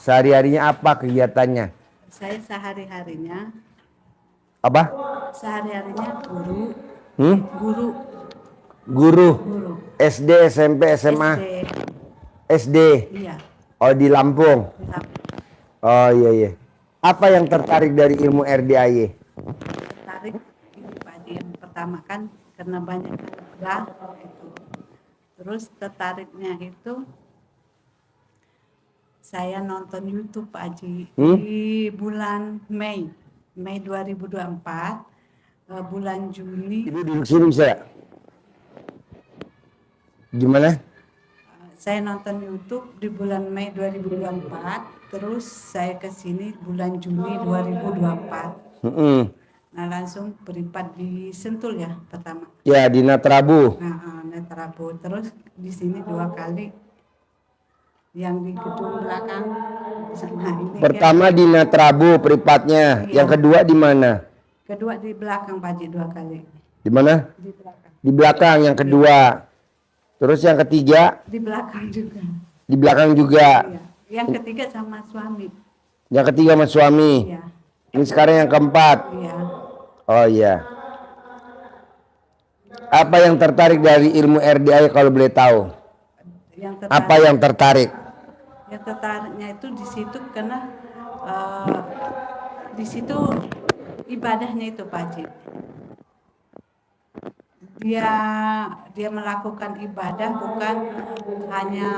Sehari-harinya apa kegiatannya? Saya sehari-harinya Apa? guru. Hmm? Guru. Guru. Guru. SD, SMP, SMA. SD. SD. Iya. Oh, di Lampung. Di Lampung. Oh iya iya. Apa yang tertarik dari ilmu RDAY? Tertarik ini Pak Haji, yang pertama kan karena banyak anugerah itu. Terus tertariknya itu saya nonton YouTube Pak Haji di bulan Mei 2024, bulan Juni. Ibu duduk sini bisa ya? Gimana? Saya nonton YouTube di bulan Mei 2024, terus saya ke sini bulan Juni 2024. Nah langsung privat di Sentul ya pertama. Ya di Natrabu. Nah, Natrabu. Terus di sini 2 kali. Yang di gedung belakang. Nah, ini Pertama di Natrabu privatnya. Iya. Yang kedua di mana? Kedua di belakang Pak Haji 2 kali. Di mana? Di belakang. Di belakang yang kedua. Terus yang ketiga? Di belakang juga. Di belakang juga. Iya. Yang ketiga sama suami. Yang ketiga sama suami. Iya. Ini sekarang yang keempat. Iya. Oh iya. Apa yang tertarik dari ilmu RDAY kalau boleh tahu? Apa yang tertarik? Yang tertariknya itu di situ karena di situ ibadahnya itu Pak Haji. Dia melakukan ibadah bukan hanya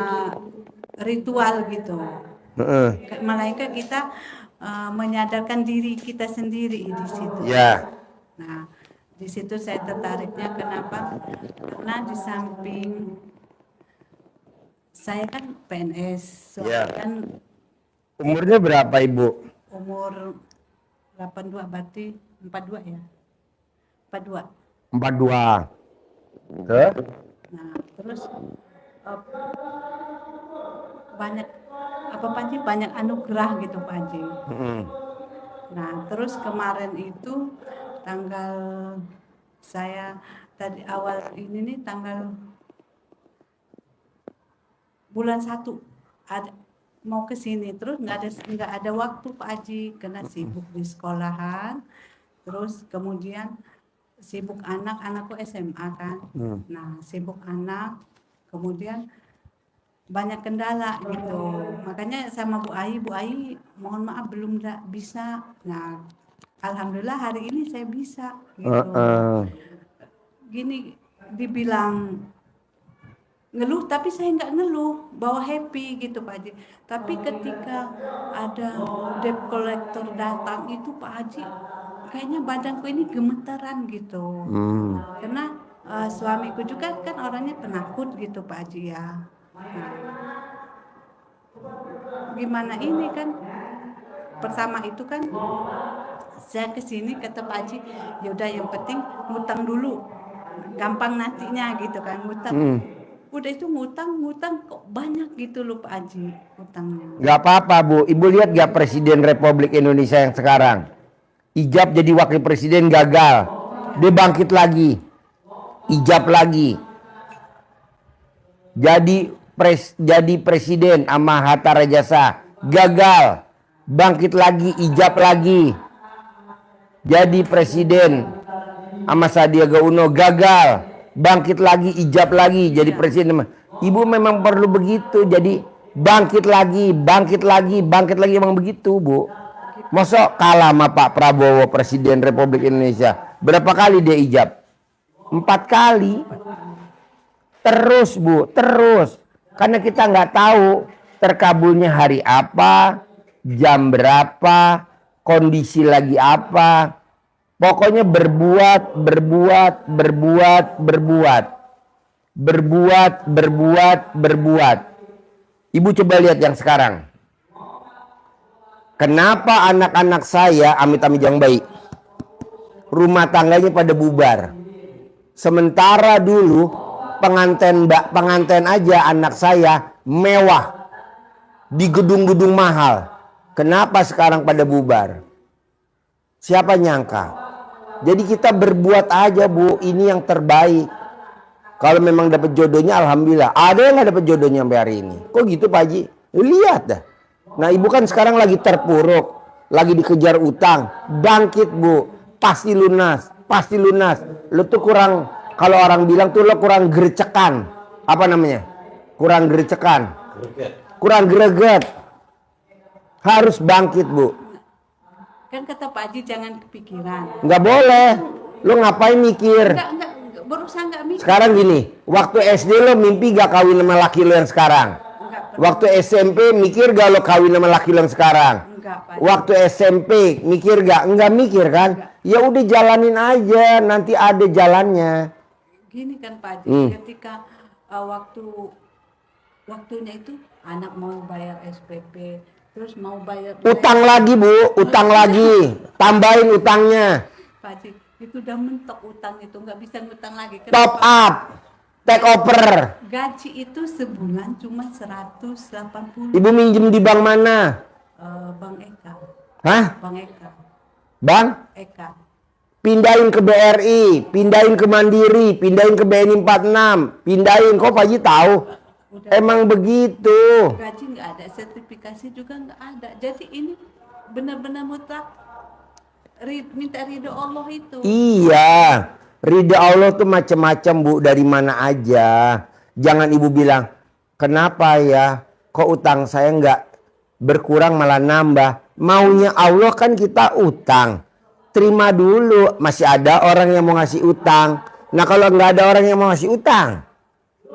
ritual gitu. Melainkan kita menyadarkan diri kita sendiri di situ. Ya. Nah, di situ saya tertariknya kenapa? Karena di samping saya kan PNS, Ya. kan Umurnya berapa Ibu? umur 82 berarti 42 ya. 42. 42. Ke? Nah, terus banyak apa Pak Haji, banyak anugerah gitu Pak Haji. Nah, terus kemarin itu tanggal saya tadi awal ini nih tanggal bulan 1 ada mau ke sini, terus nggak ada waktu Pak Haji karena sibuk di sekolahan, terus kemudian sibuk anakku SMA kan. Nah, sibuk anak, kemudian banyak kendala gitu. Makanya sama Bu Ai mohon maaf belum bisa. Nah, alhamdulillah hari ini saya bisa gitu. Gini dibilang ngeluh, tapi saya nggak ngeluh, bawa happy gitu Pak Haji. Tapi ketika ada debt collector datang itu Pak Haji, kayaknya badanku ini gemetaran gitu. Karena suamiku juga kan orangnya penakut gitu Pak Haji ya. Gimana ini kan pertama itu kan saya kesini kata Pak Haji, yaudah yang penting ngutang dulu, gampang nantinya gitu kan ngutang. Udah itu ngutang kok banyak gitu loh Pak Haji utangnya. Gak apa-apa Bu, Ibu lihat gak Presiden Republik Indonesia yang sekarang? Ijab jadi wakil presiden gagal, dia bangkit lagi, ijab lagi, jadi presiden sama Hatta Rajasa, gagal, bangkit lagi, ijab lagi, jadi presiden sama Sandiaga Uno, gagal, bangkit lagi, ijab lagi, jadi presiden. Ibu memang perlu begitu, jadi bangkit lagi, emang begitu Bu. Masa kalah sama Pak Prabowo Presiden Republik Indonesia? Berapa kali dia ijab? 4 kali. Terus Bu, terus. Karena kita nggak tahu terkabulnya hari apa, jam berapa, kondisi lagi apa. Pokoknya berbuat. Ibu coba lihat yang sekarang. Kenapa anak-anak saya amit-amit yang baik, rumah tangganya pada bubar. Sementara dulu pengantin aja anak saya mewah di gedung-gedung mahal. Kenapa sekarang pada bubar? Siapa nyangka? Jadi kita berbuat aja Bu, ini yang terbaik. Kalau memang dapat jodohnya alhamdulillah. Ada yang nggak dapat jodohnya sampai hari ini. Kok gitu Pak Haji? Lihat dah. Nah ibu kan sekarang lagi terpuruk, lagi dikejar utang, bangkit bu, pasti lunas, pasti lunas. Lu tuh kurang, kalau orang bilang tuh lo kurang gercekan, apa namanya? Kurang gercekan, kurang greget. Harus bangkit bu. Kan kata Pak Haji jangan kepikiran. Nggak boleh, lo ngapain mikir? Enggak, berusaha enggak mikir. Sekarang gini, waktu SD lo mimpi gak kawin sama laki lo yang sekarang? Enggak pernah. Waktu SMP mikir gak lo kawin sama laki lo yang sekarang? Enggak, Pak. Waktu SMP mikir gak? Enggak mikir kan? Ya udah jalanin aja, nanti ada jalannya. Gini kan Pak Haji, ketika waktunya itu anak mau bayar SPP, terus mau bayar Utang lagi bu, utang lagi, tambahin utangnya. Pak Haji, itu udah mentok utang itu, nggak bisa ngutang lagi. Top up, take over. Gaji itu sebulan cuma 180. Ibu minjem di bank mana? Bang Eka. Hah? Bang Eka. Bang? Eka. Pindahin ke BRI, pindahin ke Mandiri, pindahin ke BNI 46, pindahin. Kok Pak Haji tahu? Udah. Emang begitu. Gaji nggak ada, sertifikasi juga nggak ada. Jadi ini benar-benar mutlak minta ridho Allah itu. Iya, ridha Allah tuh macam-macam bu, dari mana aja. Jangan ibu bilang, kenapa ya, kok utang saya nggak berkurang malah nambah. Maunya Allah kan kita utang. Terima dulu, masih ada orang yang mau ngasih utang. Nah kalau nggak ada orang yang mau ngasih utang,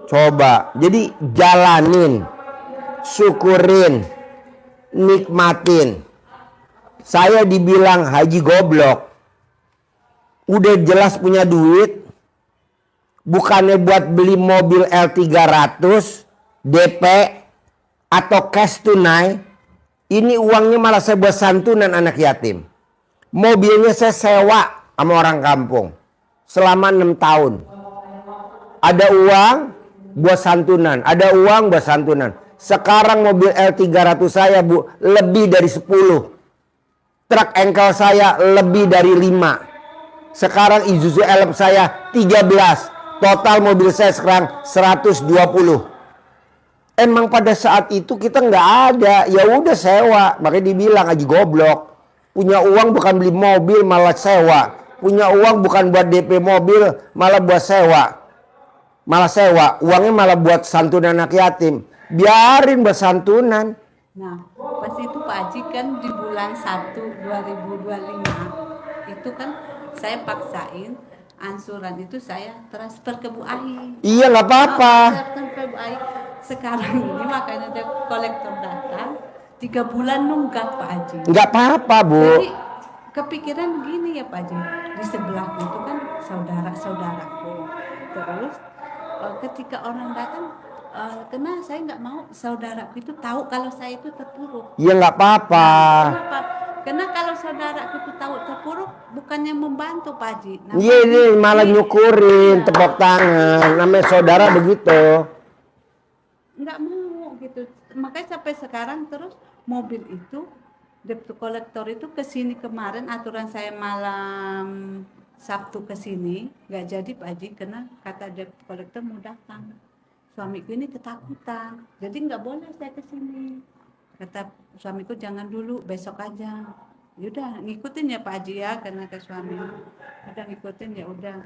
coba. Jadi jalanin, syukurin, nikmatin. Saya dibilang haji goblok. Udah jelas punya duit. Bukannya buat beli mobil L300 DP atau cash tunai. Ini uangnya malah saya buat santunan anak yatim. Mobilnya saya sewa sama orang kampung selama 6 tahun. Ada uang buat santunan, ada uang buat santunan. Sekarang mobil L300 saya bu lebih dari 10. Truk engkel saya lebih dari 5. Sekarang Isuzu Elf saya 13. Total mobil saya sekarang 120. Emang pada saat itu kita nggak ada, ya udah sewa. Makanya dibilang haji goblok. Punya uang bukan beli mobil malah sewa. Punya uang bukan buat DP mobil malah buat sewa. Malah sewa. Uangnya malah buat santunan anak yatim. Biarin buat santunan. Nah, pas itu Pak Haji kan di bulan 1 2025 itu kan saya paksain ansuran itu saya transfer ke Bu Ai. Iya nggak apa-apa. Transfer ke Bu Ai. Sekarang ini makanya ada kolektor datang 3 bulan nunggak Pak Haji. Nggak apa-apa bu. Jadi kepikiran gini ya Pak Haji, di sebelahku itu kan saudara-saudaraku. Terus ketika orang datang, karena saya nggak mau saudaraku itu tahu kalau saya itu terpuruk. Iya nggak apa-apa. Kenapa? Karena kalau saudaraku itu tahu terpuruk, bukannya membantu Pak Haji. Iya ini malah nyukurin, tepuk tangan. Namanya saudara begitu. Nggak mau gitu. Makanya sampai sekarang terus mobil itu debt collector itu kesini kemarin aturan saya malam Sabtu kesini nggak jadi Pak Haji karena kata debt collector mau datang. Suamiku ini ketakutan, jadi nggak boleh saya kesini. Kata suamiku jangan dulu, besok aja. Yaudah ngikutin ya Pak Haji ya, karena ke suami udah ngikutin ya udah.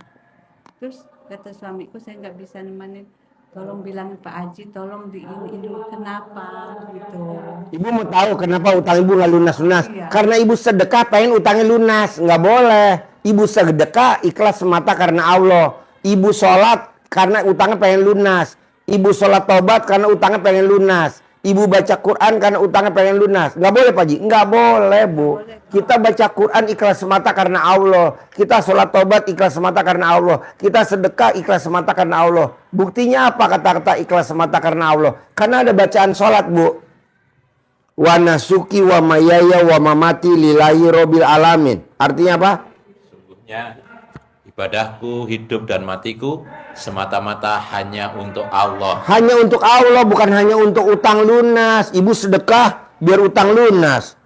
Terus kata suamiku saya nggak bisa nemenin. Tolong bilang Pak Haji, tolong diinin dulu kenapa gitu. Ibu mau tahu kenapa utang ibu nggak lunas-lunas? Iya. Karena ibu sedekah pengen utangnya lunas, nggak boleh. Ibu sedekah ikhlas semata karena Allah. Ibu sholat karena utangnya pengen lunas. Ibu sholat tobat karena utangnya pengen lunas. Ibu baca Quran karena utangnya pengen lunas. Nggak boleh Pak Haji? Nggak boleh Bu. Kita baca Quran ikhlas semata karena Allah. Kita sholat tobat ikhlas semata karena Allah. Kita sedekah ikhlas semata karena Allah. Buktinya apa kata-kata ikhlas semata karena Allah? Karena ada bacaan sholat Bu. Wa nasuki wa mayaya wa mamati lillahi robbil alamin. Artinya apa? Sungguhnya ibadahku, hidup dan matiku semata-mata hanya untuk Allah. Hanya untuk Allah, bukan hanya untuk utang lunas. Ibu sedekah biar utang lunas.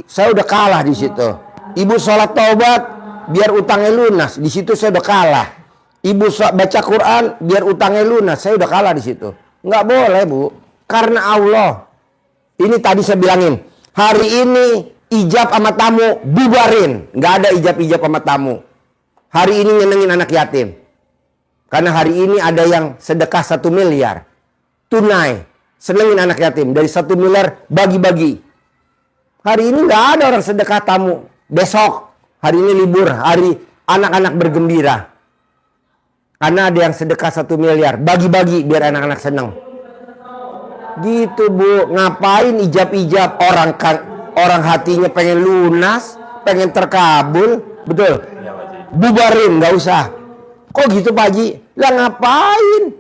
Saya udah kalah di situ. Ibu sholat taubat biar utangnya lunas. Di situ saya udah kalah. Ibu baca Quran biar utangnya lunas. Saya udah kalah di situ. Nggak boleh Bu. Karena Allah. Ini tadi saya bilangin, hari ini ijab sama tamu bubarin. Nggak ada ijab-ijab sama tamu. Hari ini nyenengin anak yatim. Karena hari ini ada yang sedekah 1 miliar. Tunai. Senengin anak yatim. Dari 1 miliar bagi-bagi. Hari ini nggak ada orang sedekah tamu. Besok. Hari ini libur. Hari anak-anak bergembira. Karena ada yang sedekah 1 miliar. Bagi-bagi biar anak-anak seneng. Gitu Bu. Ngapain ijab-ijab orang hatinya pengen lunas. Pengen terkabul. Betul. Bubarin. Nggak usah. Kok gitu Pak Haji? Lah ngapain?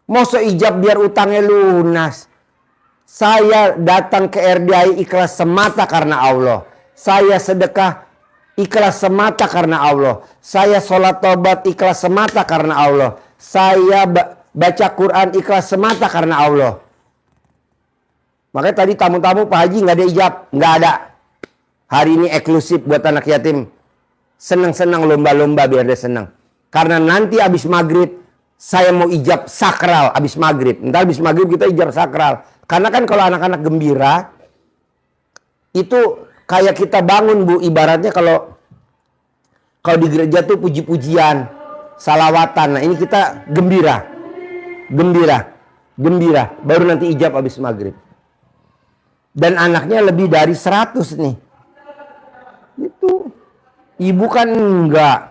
Mau seijab biar utangnya lunas. Saya datang ke RDI ikhlas semata karena Allah. Saya sedekah ikhlas semata karena Allah. Saya sholat tobat ikhlas semata karena Allah. Saya baca Quran ikhlas semata karena Allah. Makanya tadi tamu-tamu Pak Haji nggak ada ijab. Nggak ada. Hari ini eksklusif buat anak yatim. Senang-senang lomba-lomba biar dia senang. Karena nanti abis maghrib saya mau ijab sakral abis maghrib. Ntar abis maghrib kita ijab sakral. Karena kan kalau anak-anak gembira itu kayak kita bangun Bu. Ibaratnya kalau di gereja tuh puji-pujian, salawatan. Nah ini kita gembira. Gembira. Baru nanti ijab abis maghrib. Dan anaknya lebih dari 100 nih. Itu. Ibu kan enggak.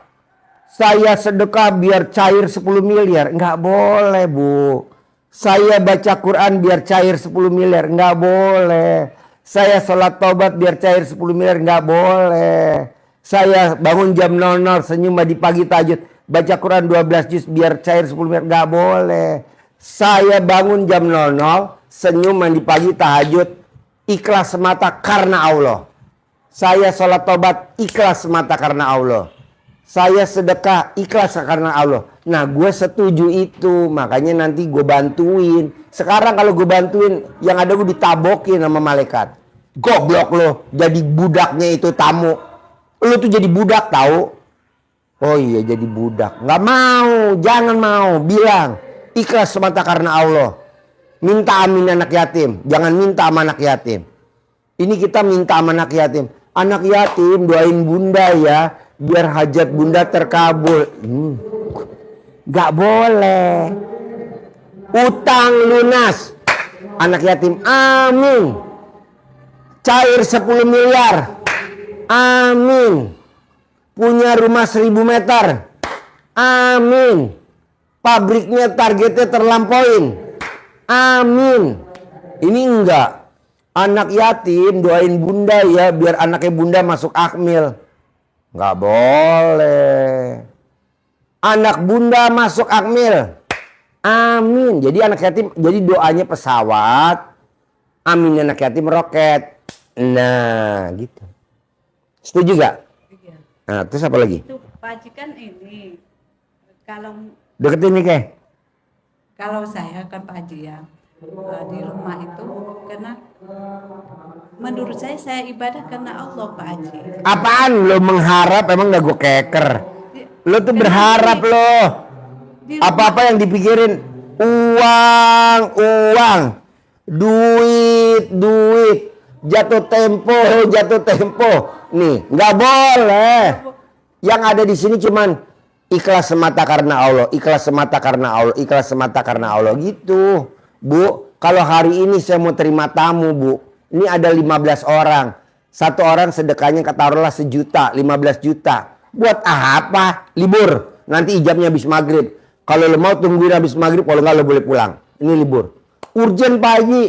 Saya sedekah biar cair 10 miliar. Enggak boleh Bu. Saya baca Quran biar cair 10 miliar. Enggak boleh. Saya sholat taubat biar cair 10 miliar. Enggak boleh. Saya bangun jam 00 senyum di pagi tahajud. Baca Quran 12 juz biar cair 10 miliar. Enggak boleh. Saya bangun jam 00 senyum di pagi tahajud. Ikhlas semata karena Allah. Saya sholat taubat ikhlas semata karena Allah. Saya sedekah ikhlas karena Allah. Nah gue setuju itu. Makanya nanti gue bantuin. Sekarang kalau gue bantuin. Yang ada gue ditabokin sama malaikat. Goblok lo. Jadi budaknya itu tamu. Lo tuh jadi budak tahu. Oh iya jadi budak. Gak mau. Jangan mau. Bilang. Ikhlas semata karena Allah. Minta amin anak yatim. Jangan minta sama anak yatim. Ini kita minta sama anak yatim. Anak yatim doain bunda ya. Biar hajat bunda terkabul. Gak boleh. Utang lunas. Anak yatim. Amin. Cair 10 miliar. Amin. Punya rumah 1000 meter. Amin. Pabriknya targetnya terlampauin. Amin. Ini enggak. Anak yatim doain bunda ya. Biar anaknya bunda masuk akmil. Nggak boleh. Anak bunda masuk akmil. Amin. Jadi anak yatim, jadi doanya pesawat. Amin anak yatim roket. Nah gitu. Setuju gak? Iya. Nah terus apa lagi? Itu Pak Haji kan ini. Deketin nih Keh. Kalau saya kan Pak Haji ya. Di rumah itu karena menurut saya ibadah karena Allah Pak Haji. Apaan lo mengharap emang gak gue keker? Lo tuh berharap lo. Apa-apa yang dipikirin uang, duit, jatuh tempo. Nih, nggak boleh. Yang ada di sini cuman ikhlas semata karena Allah, ikhlas semata karena Allah gitu. Bu, kalau hari ini saya mau terima tamu, Bu. Ini ada 15 orang. Satu orang sedekahnya kataruhlah 1 juta, 15 juta. Buat apa? Libur. Nanti ijabnya habis maghrib. Kalau lo mau tungguin habis maghrib, kalau nggak lo boleh pulang. Ini libur. Urgen Pak Haji.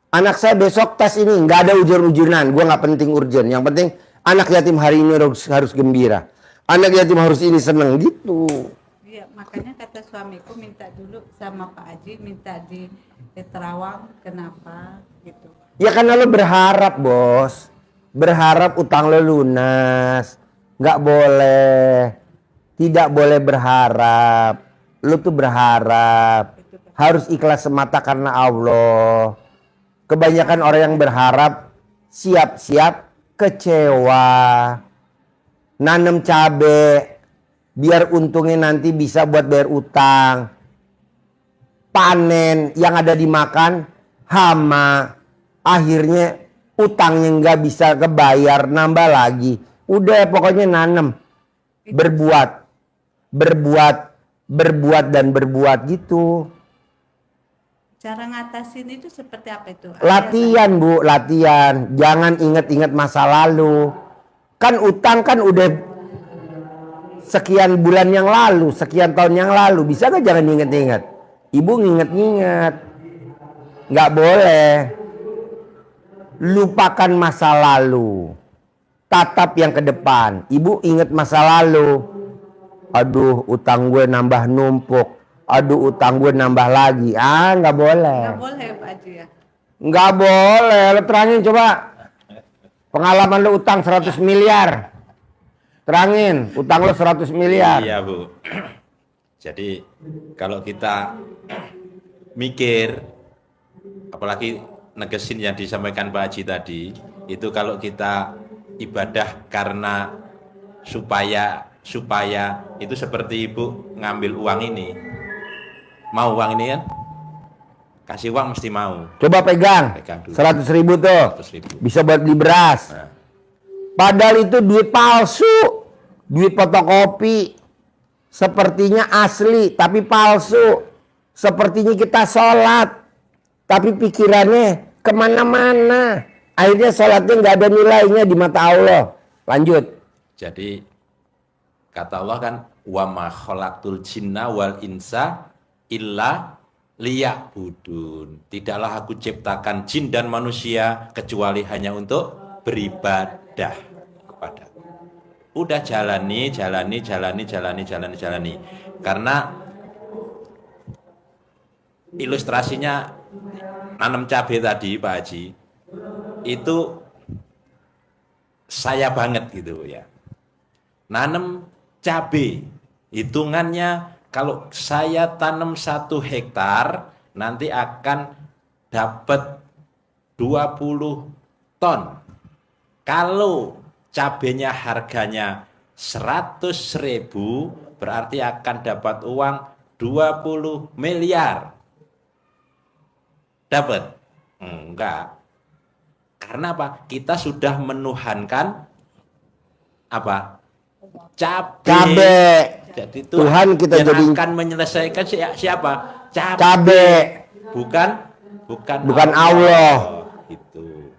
Anak saya besok tes ini. Nggak ada ujian-ujianan. Gue nggak penting urgen. Yang penting anak yatim hari ini harus gembira. Anak yatim harus ini seneng gitu. Iya, makanya kata suamiku minta dulu sama Pak Haji, minta di Terawang. Kenapa? Gitu. Ya karena lo berharap bos. Berharap utang lo lunas. Nggak boleh. Tidak boleh berharap. Lo tuh berharap. Harus ikhlas semata karena Allah. Kebanyakan orang yang berharap siap-siap kecewa. Nanam cabe biar untungnya nanti bisa buat bayar utang. Panen yang ada dimakan hama. Akhirnya utangnya nggak bisa kebayar, nambah lagi. Udah pokoknya nanem, berbuat dan berbuat gitu. Cara ngatasin itu seperti apa itu? Latihan Bu, latihan. Jangan inget-inget masa lalu. Kan utang kan udah sekian bulan yang lalu, sekian tahun yang lalu. Bisa gak jangan inget-inget? Ibu nginget-nginget. Nggak boleh. Lupakan masa lalu. Tatap yang ke depan. Ibu inget masa lalu. Aduh, utang gue nambah numpuk. Aduh, utang gue nambah lagi. Nggak boleh. Nggak boleh Pak Haji ya? Nggak boleh. Lo terangin coba. Pengalaman lo utang 100 miliar. Terangin, utang lo 100 miliar. Iya Bu. Jadi kalau kita mikir, apalagi negesin yang disampaikan Pak Haji tadi, itu kalau kita ibadah karena supaya itu seperti Ibu ngambil uang ini. Mau uang ini kan? Kasih uang mesti mau. Coba pegang Pegang dulu. 100.000 tuh. 100.000. Bisa buat beli beras. Nah, Padahal itu duit palsu. Duit fotokopi. Sepertinya asli tapi palsu. Sepertinya kita sholat. Tapi pikirannya kemana-mana. Akhirnya sholatnya nggak ada nilainya di mata Allah. Lanjut. jadi kata Allah kan, wa ma khalaqtul jinna wal insa illa liya'budun. Tidaklah aku ciptakan jin dan manusia kecuali hanya untuk beribadah kepada. Udah jalani. Karena ilustrasinya nanam cabai tadi Pak Haji, itu saya banget gitu ya. Nanam cabai, hitungannya kalau saya tanam 1 hektar nanti akan dapat 20 ton. Kalau cabenya harganya 100.000 berarti akan dapat uang 20 miliar. Dapat? Enggak. Karena apa? Kita sudah menuhankan apa? Cabai. Jadi Tuhan kita yang jadi akan menyelesaikan siapa? Cabai. Bukan Allah. Itu.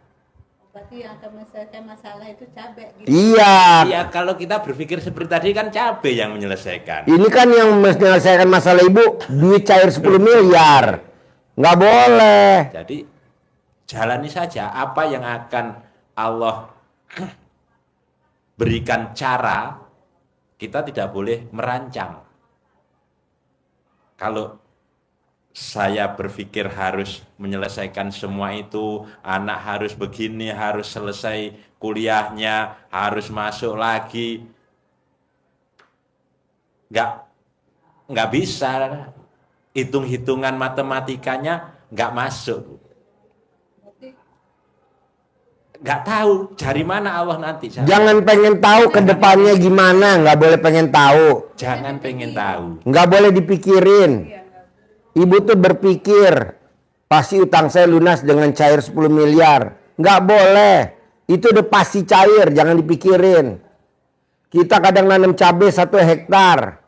Berarti yang akan menyelesaikan masalah itu cabai gitu. Iya. Iya, kalau kita berpikir seperti tadi kan cabai yang menyelesaikan. Ini kan yang menyelesaikan masalah ibu duit cair 10 miliar. Nggak boleh. Jadi jalani saja apa yang akan Allah berikan cara, kita tidak boleh merancang. Kalau saya berpikir harus menyelesaikan semua itu, anak harus begini, harus selesai kuliahnya, harus masuk lagi, nggak bisa. Hitung-hitungan matematikanya nggak masuk. Nggak tahu dari mana Allah nanti. Jangan pengen tahu ke depannya gimana, nggak boleh pengen tahu. Jangan pengen tahu. Nggak boleh dipikirin. Ibu tuh berpikir, pasti utang saya lunas dengan cair 10 miliar. Nggak boleh. Itu udah pasti cair, jangan dipikirin. Kita kadang nanam cabai 1 hektar.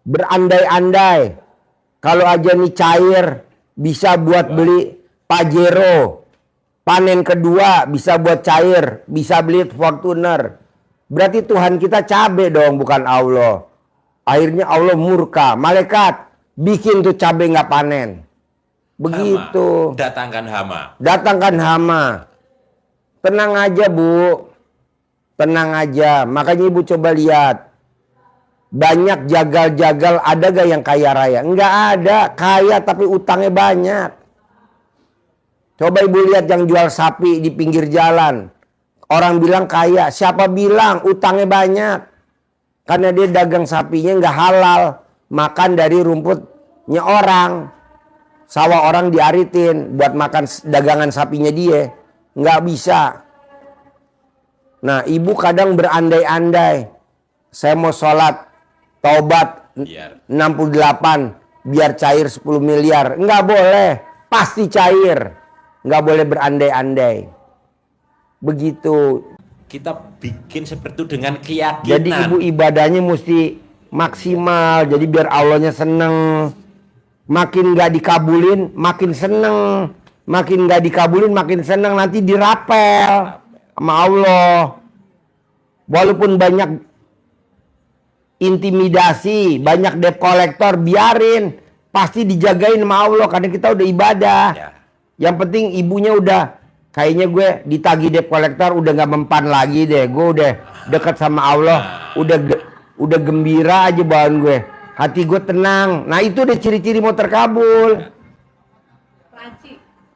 Berandai-andai. Kalau aja nih cair, bisa buat beli Pajero. Panen kedua bisa buat cair, bisa beli Fortuner. Berarti Tuhan kita cabai dong, bukan Allah. Akhirnya Allah murka. Malaikat, bikin tuh cabai nggak panen. Begitu. Hama. Datangkan hama. Datangkan hama. Tenang aja Bu. Tenang aja. Makanya Ibu coba lihat. Banyak jagal-jagal, ada gak yang kaya raya? Enggak ada. Kaya tapi utangnya banyak. Coba Ibu lihat yang jual sapi di pinggir jalan. Orang bilang kaya. Siapa bilang utangnya banyak? Karena dia dagang sapinya nggak halal. Makan dari rumputnya orang. Sawah orang diaritin buat makan dagangan sapinya dia. Nggak bisa. Nah, Ibu kadang berandai-andai. Saya mau sholat, taubat Biar 68 biar cair 10 miliar. Nggak boleh. Pasti cair. nggak boleh berandai-andai. Begitu. Kita bikin seperti itu dengan keyakinan. Jadi ibu ibadahnya mesti maksimal. Jadi biar Allahnya seneng. Makin nggak dikabulin, makin seneng. Makin nggak dikabulin, makin seneng. Nanti dirapel sama Allah. Walaupun banyak intimidasi, banyak debt collector, biarin. Pasti dijagain sama Allah karena kita udah ibadah. Ya. Yang penting ibunya udah, kayaknya gue ditagih debt collector udah nggak mempan lagi deh. Gue udah dekat sama Allah, udah gembira aja bawaan gue. Hati gue tenang. Nah itu udah ciri-ciri mau terkabul. Pak Haji,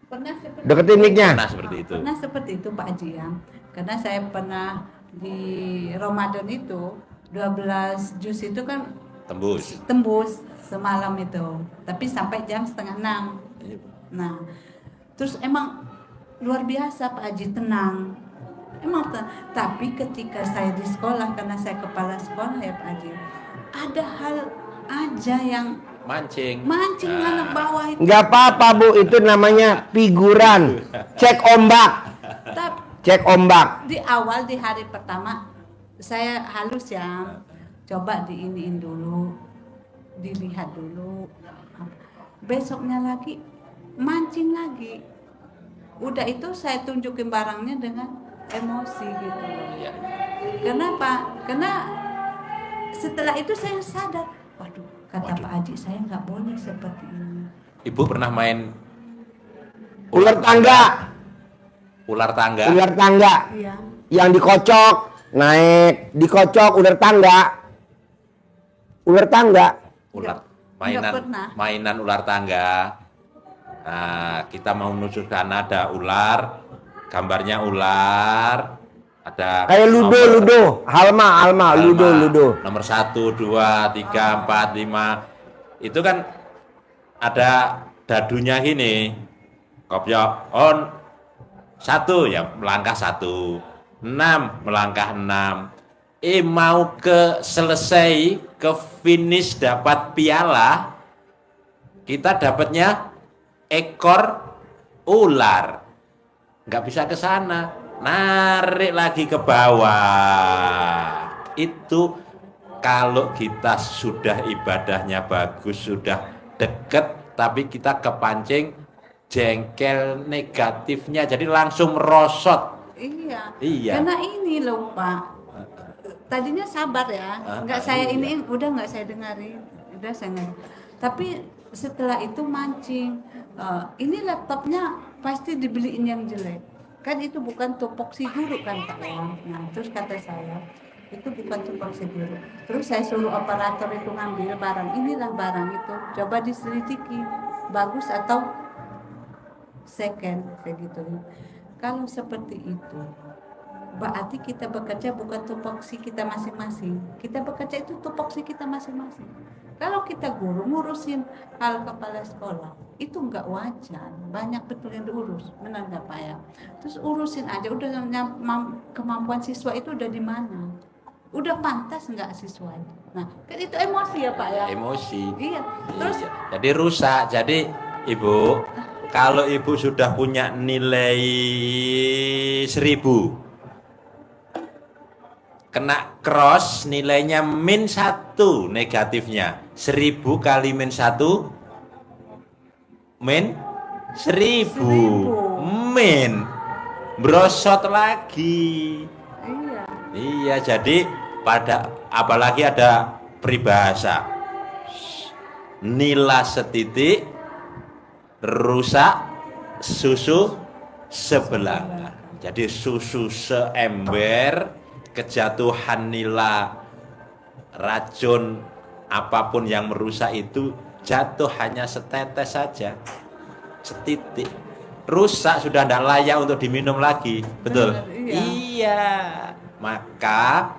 pernah seperti Deketin mic-nya. Nah, seperti itu. Pernah seperti itu Pak Haji ya. Karena saya pernah di Ramadan itu 12 juz itu kan Tembus. semalam itu. Tapi sampai jam 5:30. Nah, terus emang luar biasa Pak Haji, tenang. Emang tapi ketika saya di sekolah, karena saya kepala sekolah ya Pak Haji, ada hal aja yang Mancing. anak bawah itu. Nggak apa-apa Bu, itu namanya figuran. Cek ombak. Tapi Cek ombak. di awal, di hari pertama saya halus ya, coba diiniin dulu, dilihat dulu. Besoknya lagi mancing lagi. Udah itu saya tunjukin barangnya dengan emosi gitu. Ya. Kenapa? Karena setelah itu saya sadar, waduh, kata Pak Haji, saya nggak boleh seperti ini. Ibu pernah main Ular tangga. Ular tangga. Ular tangga. Iya. Yang dikocok, naik, dikocok ular tangga. Ular tangga. Ular Nggak pernah. mainan ular tangga. Nah, kita mau menuju sana, ada ular, gambarnya ular, ada Kayak ludo, halma, ludo. Nomor 1, 2, 3, 4, 5. Itu kan ada dadunya gini. Kopyo on 1 ya melangkah 1. 6 melangkah 6. Mau ke selesai, ke finish dapat piala, kita dapatnya ekor ular. Nggak bisa ke sana, narik lagi ke bawah. Itu kalau kita sudah ibadahnya bagus, sudah deket, tapi kita kepancing jengkel negatifnya, jadi langsung merosot. Iya. Karena ini loh Pak. Tadinya sabar ya, nggak saya ini udah nggak saya dengarin, udah saya nggak. Tapi setelah itu mancing, ini laptopnya pasti dibeliin yang jelek, kan itu bukan tupoksi dulu kan Pak ya. Nah terus kata saya itu bukan tupoksi dulu. Terus saya suruh operator itu ngambil barang, inilah barang itu, coba diselidiki bagus atau second kayak gitu. Kalau seperti itu, berarti kita bekerja bukan tupoksi kita masing-masing. Kita bekerja itu tupoksi kita masing-masing. Kalau kita guru ngurusin hal kepala sekolah, itu nggak wajar. Banyak betul yang diurus, benar nggak Pak ya? Terus urusin aja, udah kemampuan siswa itu udah di mana? Udah pantas nggak siswa itu? Nah, kan itu emosi ya Pak ya? Emosi. Iya. Terus Jadi rusak. Jadi Ibu, kalau Ibu sudah punya nilai 1000, kena cross nilainya -1 negatifnya. 1000 kali -1 -1000 brosot lagi. Iya, jadi pada apalagi ada peribahasa nila setitik rusak susu sebelah. Jadi susu seember, kejatuhan nila, racun apapun yang merusak itu jatuh hanya setetes saja, setitik, rusak, sudah tidak layak untuk diminum lagi. Betul? Iya. Maka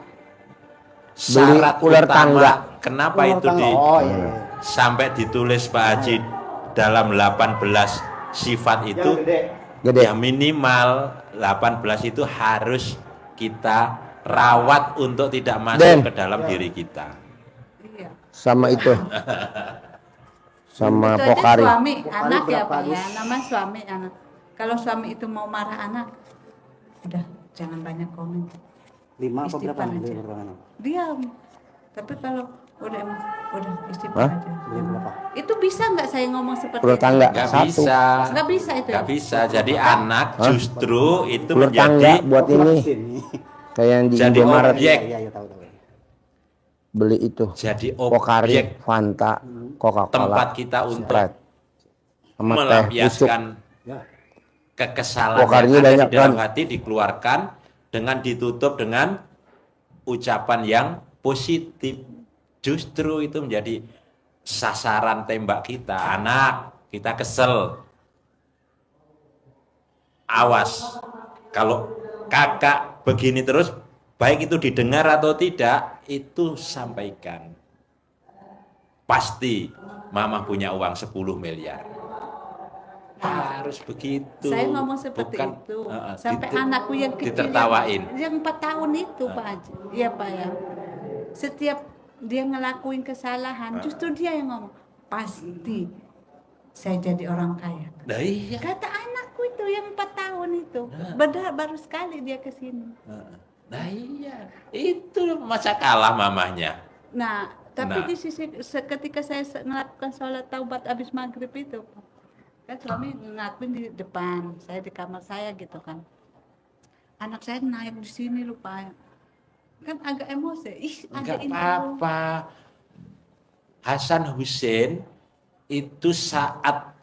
syarat ular utama tangga. kenapa itu sampai ditulis Pak Haji dalam 18 sifat itu, Gede. ya minimal 18 itu harus kita rawat untuk tidak masuk ke dalam diri kita. iya. Sama itu. Sama Itu aja Pokari. suami anak ya Pak ya, nama suami anak. Kalau suami itu mau marah anak, udah jangan banyak komen. 5 apa berapa Istighfar nih aja. beli berapa nih? Diam. Tapi kalau udah istighfar Hah? aja. Beli berapa? Itu bisa nggak saya ngomong seperti Rumah tangga Nggak satu. bisa. Nggak bisa itu. Nggak bisa. Jadi anak justru itu Rumah tangga menjadi buat ini Sini. kayak yang di jadi Indomaret objek. Iya, tahu. beli itu. Jadi Pokari, objek Fanta, Coca-Cola, tempat kita untuk Sprite, sama teh busuk. melampiaskan Ya. kekesalan Pokarinya yang ada banyak di dalam kan? hati dikeluarkan dengan ditutup dengan ucapan yang positif. Justru itu menjadi sasaran tembak kita. Anak, kita kesel. Awas, kalau kakak begini terus, baik itu didengar atau tidak, itu sampaikan. Pasti mama punya uang 10 miliar. Harus begitu. Saya ngomong seperti Bukan, itu. uh-uh, Sampai diter- anakku yang kecil ditertawain. yang 4 tahun itu Pak Haji. Iya Pak ya. Setiap dia ngelakuin kesalahan, justru dia yang ngomong, pasti saya jadi orang kaya. Nah, iya. Kata anakku itu yang 4 tahun itu. Benar baru sekali dia ke sini. Nah iya, itu masa kalah mamahnya. Nah, tapi Nah. di sisi ketika saya melakukan sholat taubat habis maghrib itu, kan suami ngelakuin di depan, saya di kamar saya gitu kan. Anak saya naik di sini lupa, kan agak emosi. Ih, ada Enggak ini. apa-apa. Hasan Hussein itu saat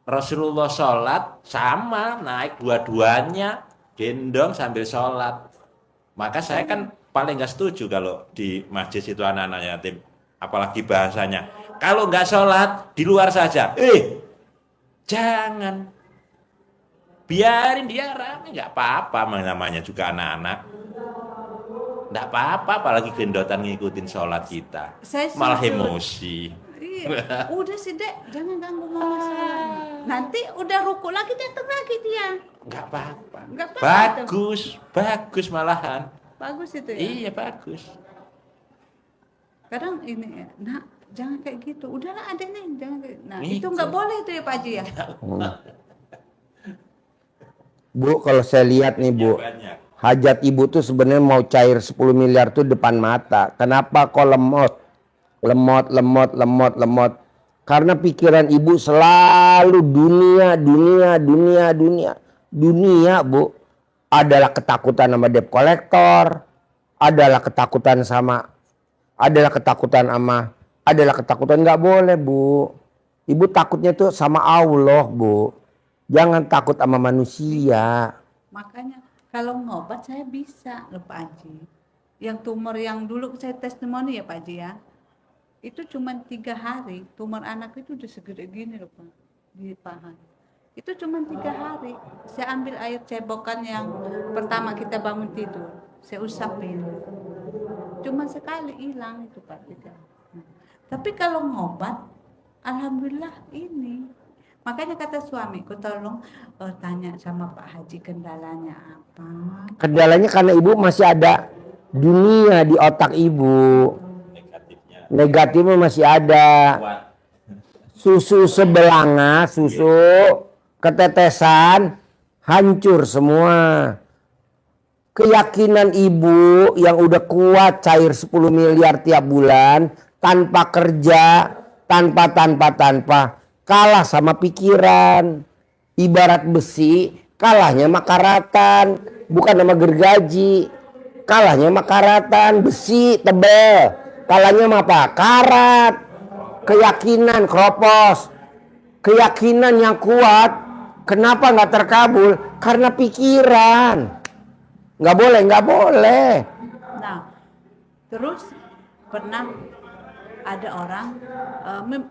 Rasulullah sholat sama naik dua-duanya gendong sambil sholat. Maka saya kan paling nggak setuju kalau di masjid itu anak-anak yatim, apalagi bahasanya. Kalau nggak sholat di luar saja. Jangan, biarin dia rame, nggak apa-apa, namanya juga anak-anak. Nggak apa-apa, apalagi gendotan ngikutin sholat kita. Saya Malah setuju. emosi. Iya, udah sih Dek, jangan ganggu mama sholat. Nanti udah ruku lagi datang lagi dia. Nggak apa-apa. Nggak apa-apa Bagus malahan. Bagus itu ya. Iya bagus. Kadang ini, nak jangan kayak gitu. Udahlah ada nih, jangan kayak. Nah Itu. itu nggak boleh itu ya Pak Haji ya. Bu, kalau saya lihat nih Bu, Banyak. hajat ibu tuh sebenarnya mau cair 10 miliar tuh depan mata. Kenapa kok lemot? Lemot. Karena pikiran ibu selalu dunia, Bu. Adalah ketakutan sama debt collector, adalah ketakutan nggak boleh, Bu. Ibu takutnya tuh sama Allah, Bu. Jangan takut sama manusia. Makanya kalau ngobat saya bisa loh Pak Haji. Yang tumor yang dulu saya testimoni ya Pak Haji ya. Itu cuma 3 hari, tumor anak itu udah segede gini loh Pak, di paha. Itu cuma 3 hari. Saya ambil air cebokan yang pertama kita bangun tidur, saya usapin. Cuma sekali hilang itu Pak. Tapi kalau ngobat, alhamdulillah ini. Makanya kata suamiku, tolong tanya sama Pak Haji kendalanya apa. Kendalanya karena ibu masih ada dunia di otak ibu. Negatifnya masih ada. Kuat. Susu sebelanga, susu ketetesan, hancur semua. Keyakinan ibu yang udah kuat cair 10 miliar tiap bulan, tanpa kerja, tanpa. Kalah sama pikiran. Ibarat besi, kalahnya sama karatan, bukan sama gergaji. Kalahnya sama karatan, besi tebel. Kalahnya sama apa? Karat. Keyakinan kropos. Keyakinan yang kuat. Kenapa nggak terkabul? Karena pikiran. Nggak boleh. Nah, terus pernah ada orang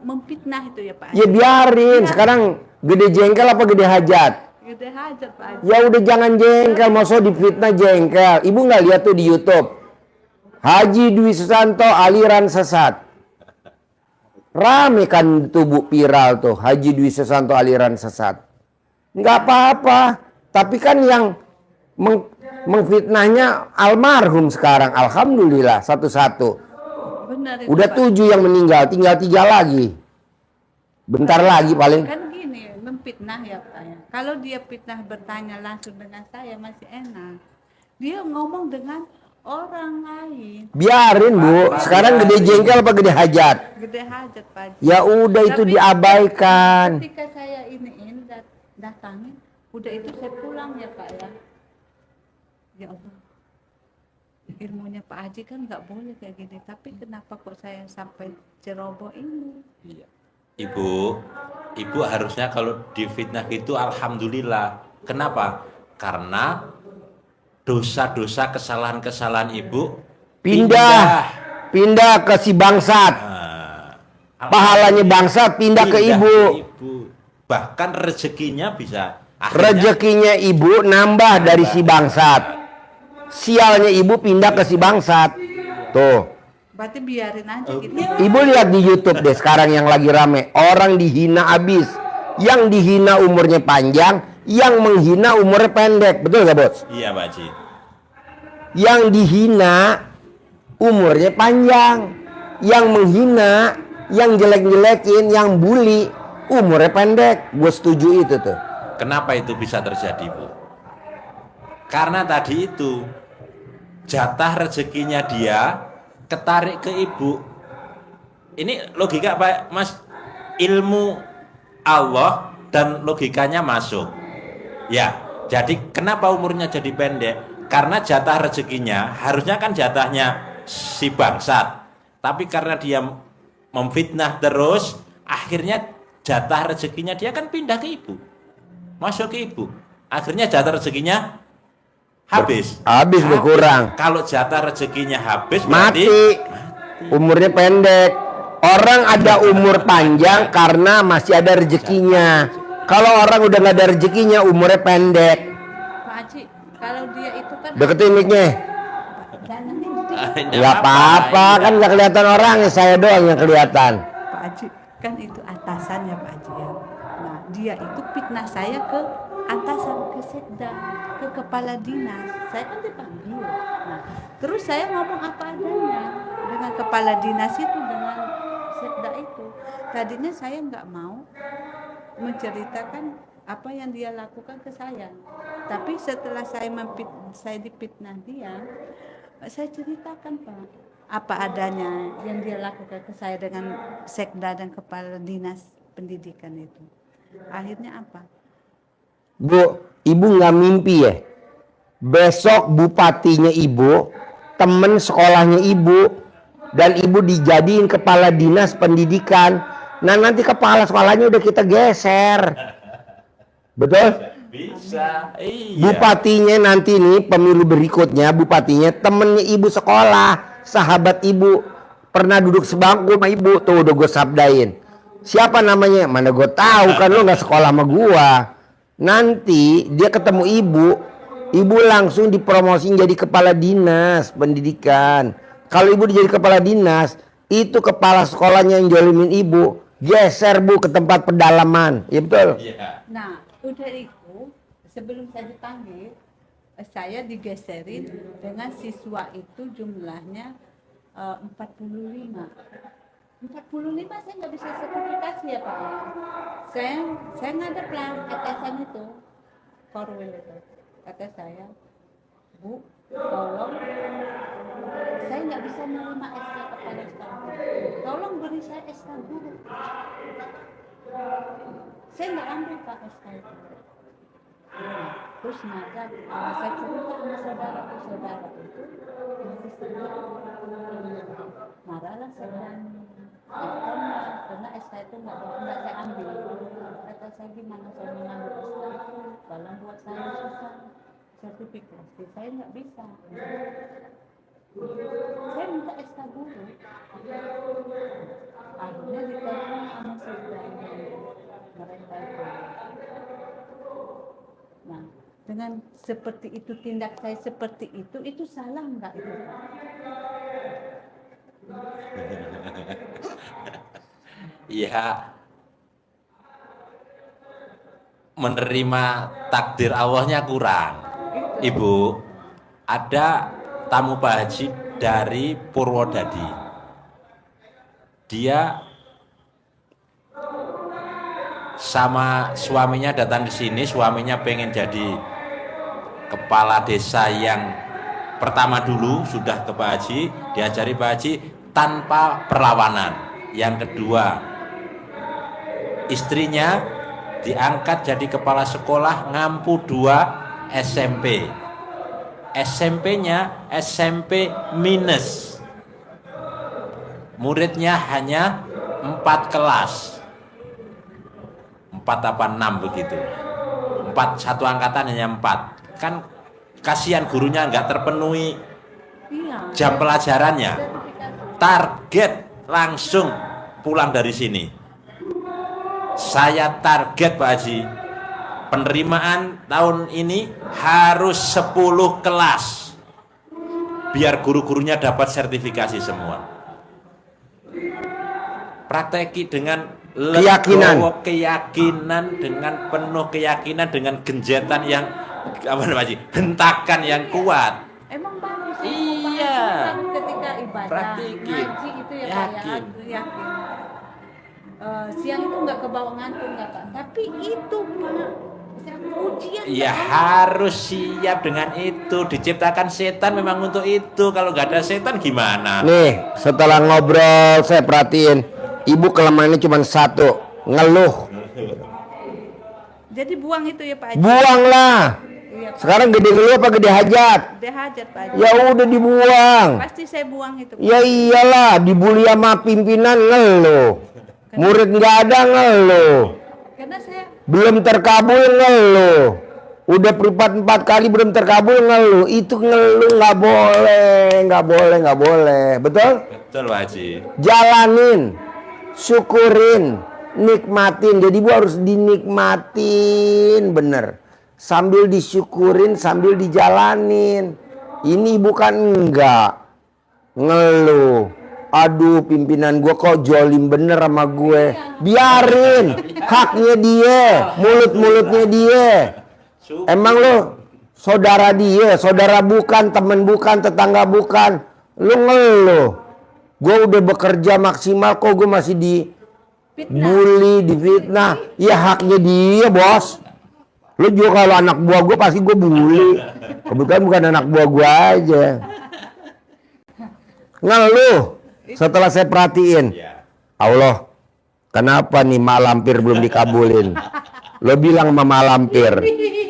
memfitnah itu ya Pak Haji. Ya biarin. Sekarang gede jengkel apa gede hajat? Gede hajat Pak Haji. Ya udah jangan jengkel. Masa difitnah jengkel. Ibu nggak lihat tuh di YouTube. Haji Dwi Susanto aliran sesat. Rame kan tubuh viral tuh. Haji Dwi Susanto aliran sesat. Nggak apa-apa. Tapi kan yang mengfitnahnya almarhum sekarang. Alhamdulillah satu-satu. Benar itu, Udah Pak. 7 yang meninggal, tinggal 3 lagi. Bentar lagi paling. Kan gini, memfitnah ya Pak ya. Kalau dia fitnah bertanya langsung dengan saya masih enak. Dia ngomong dengan orang lain. Biarin Bu, sekarang gede jengkel apa gede hajat? Gede hajat Pak Haji. Ya udah itu Tapi diabaikan. ketika saya iniin datangin, udah itu saya pulang ya Pak ya. Ya Allah, ilmunya Pak Haji kan nggak boleh kayak gini. Tapi kenapa kok saya sampai ceroboh ini? Iya. Ibu harusnya kalau difitnah itu alhamdulillah. Kenapa? Karena dosa-dosa kesalahan-kesalahan ibu Pindah ke si bangsat. Pahalanya bangsat pindah ke ibu. Bahkan rezekinya bisa Rezekinya ibu nambah dari si bangsat. Sialnya ibu pindah ke si bangsat. Tuh. Berarti biarin aja gitu. Ibu lihat di YouTube deh sekarang yang lagi rame. Orang dihina abis. Yang dihina umurnya panjang, yang menghina umurnya pendek. Betul gak Bos? Iya Pak Haji. Yang dihina umurnya panjang, yang menghina, yang jelek-jelekin, yang bully umurnya pendek. Gue setuju itu tuh. Kenapa itu bisa terjadi Bu? Karena tadi itu jatah rezekinya dia ketarik ke ibu. Ini logika Pak Mas, ilmu Allah dan logikanya masuk. Ya, jadi kenapa umurnya jadi pendek? Karena jatah rezekinya harusnya kan jatahnya si bangsat. Tapi karena dia memfitnah terus, akhirnya jatah rezekinya dia kan pindah ke ibu. Masuk ke ibu. Akhirnya jatah rezekinya habis. Habis berkurang. Kalau jatah rezekinya habis Mati. berarti Umurnya pendek. Orang ada umur panjang karena masih ada rezekinya. Kalau orang udah nggak ada rezekinya, umurnya pendek. Pak Haji, kalau dia itu kan Deketin mic-nya. jangan Nggak apa-apa, kan nggak kelihatan orang ya, saya doang yang kelihatan. Pak Haji, kan itu atasannya Pak Haji ya. Nah, dia itu fitnah saya ke atasan, ke sekda, ke kepala dinas. Saya kan dipanggil. Nah, terus saya ngomong apa adanya dengan kepala dinas itu, dengan sekda itu. Tadinya saya nggak mau menceritakan apa yang dia lakukan ke saya. Tapi setelah saya dipitnah dia, saya ceritakan Pak apa adanya yang dia lakukan ke saya dengan sekda dan kepala dinas pendidikan itu. Akhirnya apa? Bu, ibu nggak mimpi ya? Besok bupatinya ibu, temen sekolahnya ibu, dan ibu dijadiin kepala dinas pendidikan. Nah nanti kepala sekolahnya udah kita geser. Betul? bisa. Iya. Bupatinya nanti nih pemilu berikutnya, bupatinya temennya ibu sekolah, sahabat ibu, pernah duduk sebangku sama ibu. Tuh udah gue sabdain. Siapa namanya? Mana gue tahu, kan lo nggak sekolah sama gua. Nanti dia ketemu ibu langsung dipromosin jadi kepala dinas pendidikan. Kalau ibu jadi kepala dinas, itu kepala sekolahnya yang jolimin ibu geser Bu ke tempat pedalaman. Iya betul? Iya. Nah, udah itu sebelum saya dipanggil, saya digeserin dengan siswa itu jumlahnya 45. 45 saya nggak bisa sertifikasi ya Pak ya. Saya ngadep lah atasan itu, Korwil itu. Kata saya, Bu, tolong saya nggak bisa menerima SK kepala sekolah. Tolong beri saya SK guru. Saya nggak ambil Pak SK itu. Terus nada, saya cerita sama saudara itu masih sedih. Marahlah saya karena SK itu nggak saya ambil. Kata saya gimana saya mengambil SK itu, kalau buat saya susah sertifikasi saya nggak bisa. Saya minta SK guru. Akhirnya ditelepon sama saudara mereka itu. Nah, dengan seperti itu, tindak saya seperti itu salah nggak itu? Ya, menerima takdir Allahnya kurang. Ibu, ada tamu Pak Haji dari Purwodadi. Dia sama suaminya datang ke sini, suaminya pengen jadi kepala desa yang pertama dulu sudah ke Pak Haji, diajari Pak Haji tanpa perlawanan. Yang kedua, istrinya diangkat jadi kepala sekolah ngampu 2 SMP. SMP-nya SMP minus. Muridnya hanya 4 kelas. 4 apa 6 begitu. 4, satu angkatan hanya 4. Kan kasihan gurunya nggak terpenuhi Iya. jam pelajarannya. Target langsung pulang dari sini. Saya target Pak Haji, penerimaan tahun ini harus 10 kelas biar guru-gurunya dapat sertifikasi semua. Prakteki dengan legowo, keyakinan, dengan penuh keyakinan, dengan genjetan yang apa namanya, hentakan yang kuat. Emang bagus ya, Iya. Pak Haji, ketika ibadah Praktikin. ngaji itu ya Pak, Yakin. yakin. Siang itu nggak kebawa ngantuk nggak Pak, tapi itu Pak ujian. Ya harus siap dengan itu. Diciptakan setan memang untuk itu. Kalau nggak ada setan gimana? Nih, setelah ngobrol saya perhatiin, ibu kelemahannya cuma satu, ngeluh. Jadi buang itu ya Pak Haji. Buanglah. Iya, Pak. Sekarang gede ngeluh apa gede hajat? Dia hajat Pak Haji. Ya udah dibuang. Pasti saya buang itu. Pak. Ya iyalah, dibully sama pimpinan ngeluh. Murid nggak ada ngeluh. Karena saya Belum terkabul ngeluh. Udah privat 4 kali belum terkabul ngeluh. Itu ngeluh nggak boleh, nggak boleh, nggak boleh. Betul? Betul Pak Haji. Jalanin, syukurin, nikmatin. Jadi ibu harus dinikmatin bener. Sambil disyukurin, sambil dijalanin. Ini bukan enggak ngeluh. Aduh, pimpinan gue kok jolim bener sama gue. Biarin, haknya dia, mulut-mulutnya dia. Emang lo saudara dia, saudara bukan, temen bukan, tetangga bukan. Lu ngeluh. Gue udah bekerja maksimal kok gue masih dibully, difitnah. Ya haknya dia, bos. Lu juga kalau anak buah gue pasti gue bully. Kebetulan bukan anak buah gue aja. Ngeluh. Setelah saya perhatiin, Ya. Allah, kenapa nih mak lampir belum dikabulin? Lo bilang sama mak lampir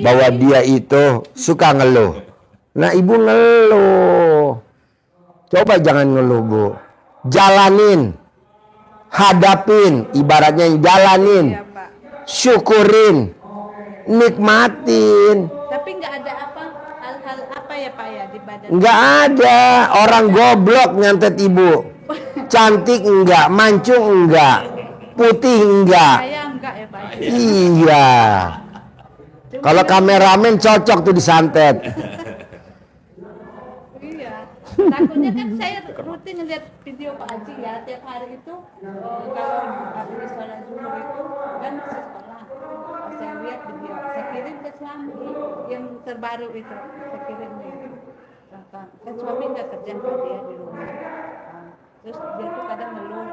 bahwa dia itu suka ngeluh. Nah ibu ngeluh. Coba jangan ngeluh bu. Jalanin. Hadapin. Ibaratnya jalanin. ya Pak. Syukurin. Nikmatin. Tapi nggak ada apa hal-hal apa ya Pak ya di badan. Nggak ada. Orang goblok nyantet ibu. Cantik enggak, mancung enggak, putih enggak. Saya enggak ya Pak. Iya. Kalau kameramen cocok tuh disantet. Iya. Takutnya kan saya rutin ngeliat video Pak Haji ya tiap hari itu kalau habis sholat zuhur itu kan masih sekolah. Saya lihat video, saya kirim ke suami yang terbaru itu, saya kirim nih. Kan suami nggak kerja kan dia di rumah. Terus dia tuh kadang ngeluh,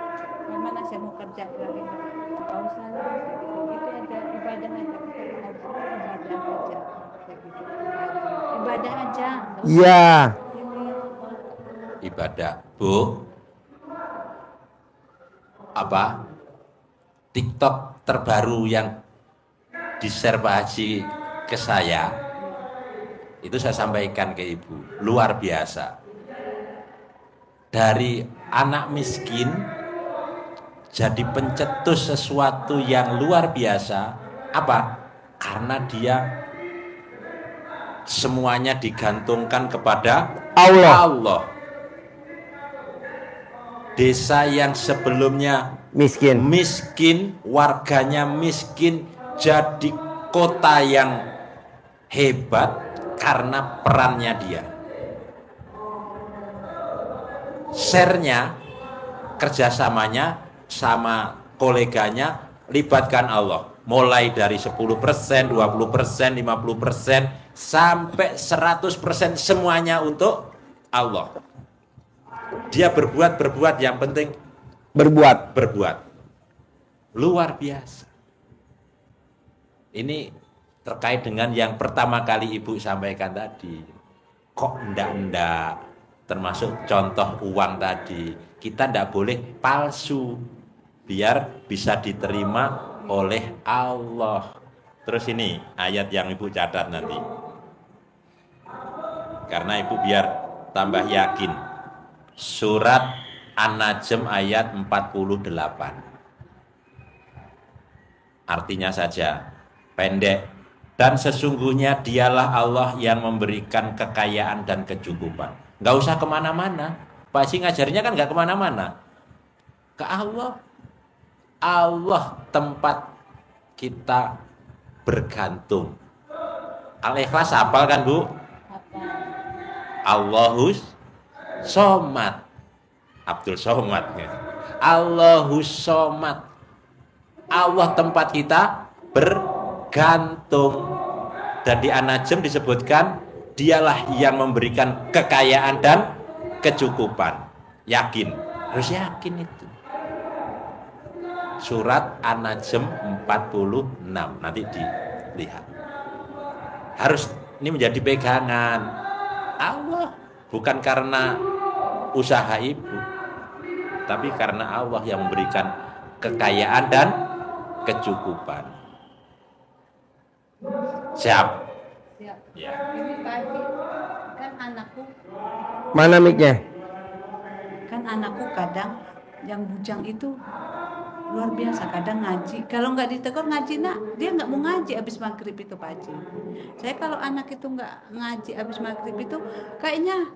gimana saya mau kerja lagi nggak usah lah, saya gitu. Itu ada ibadah aja, ibadah aja, kayak gitu. Ibadah aja. nggak usah Iya. Ibadah. Bu, apa TikTok terbaru yang di-share Pak Haji ke saya, itu saya sampaikan ke ibu, luar biasa. Dari anak miskin jadi pencetus sesuatu yang luar biasa. Apa? Karena dia semuanya digantungkan kepada Allah. Desa yang sebelumnya miskin, warganya miskin, jadi kota yang hebat karena perannya dia. Share-nya, kerjasamanya sama koleganya, libatkan Allah. Mulai dari 10%, 20%, 50%, sampai 100% semuanya untuk Allah. Dia berbuat, yang penting berbuat. Luar biasa. ini terkait dengan yang pertama kali Ibu sampaikan tadi. Kok ndak, termasuk contoh uang tadi. Kita ndak boleh palsu, biar bisa diterima oleh Allah. Terus ini ayat yang Ibu catat nanti. Karena Ibu biar tambah yakin. Surat An-Najm ayat 48. Artinya saja pendek. Dan sesungguhnya dialah Allah yang memberikan kekayaan dan kecukupan. Nggak usah kemana-mana. Pak Haji ngajarnya kan nggak kemana-mana. Ke Allah. Allah tempat kita bergantung. Al-Ikhlas hafal kan Bu? Allahus Somad. Abdul Somad. Allahus Somad. Allah tempat kita bergantung. Dan di An-Najm disebutkan dialah yang memberikan kekayaan dan kecukupan. Yakin, harus yakin itu. Surat An-Najm 46, nanti dilihat. Harus ini menjadi pegangan Allah, bukan karena usaha Ibu, tapi karena Allah yang memberikan kekayaan dan kecukupan. Siap? Siap. Ya. Ini Pak Haji, kan anakku, Mana mic-nya? kadang yang bujang itu luar biasa, kadang ngaji. Kalau nggak ditegur ngaji nak, dia nggak mau ngaji abis maghrib itu Pak Haji. Saya kalau anak itu nggak ngaji abis maghrib itu kayaknya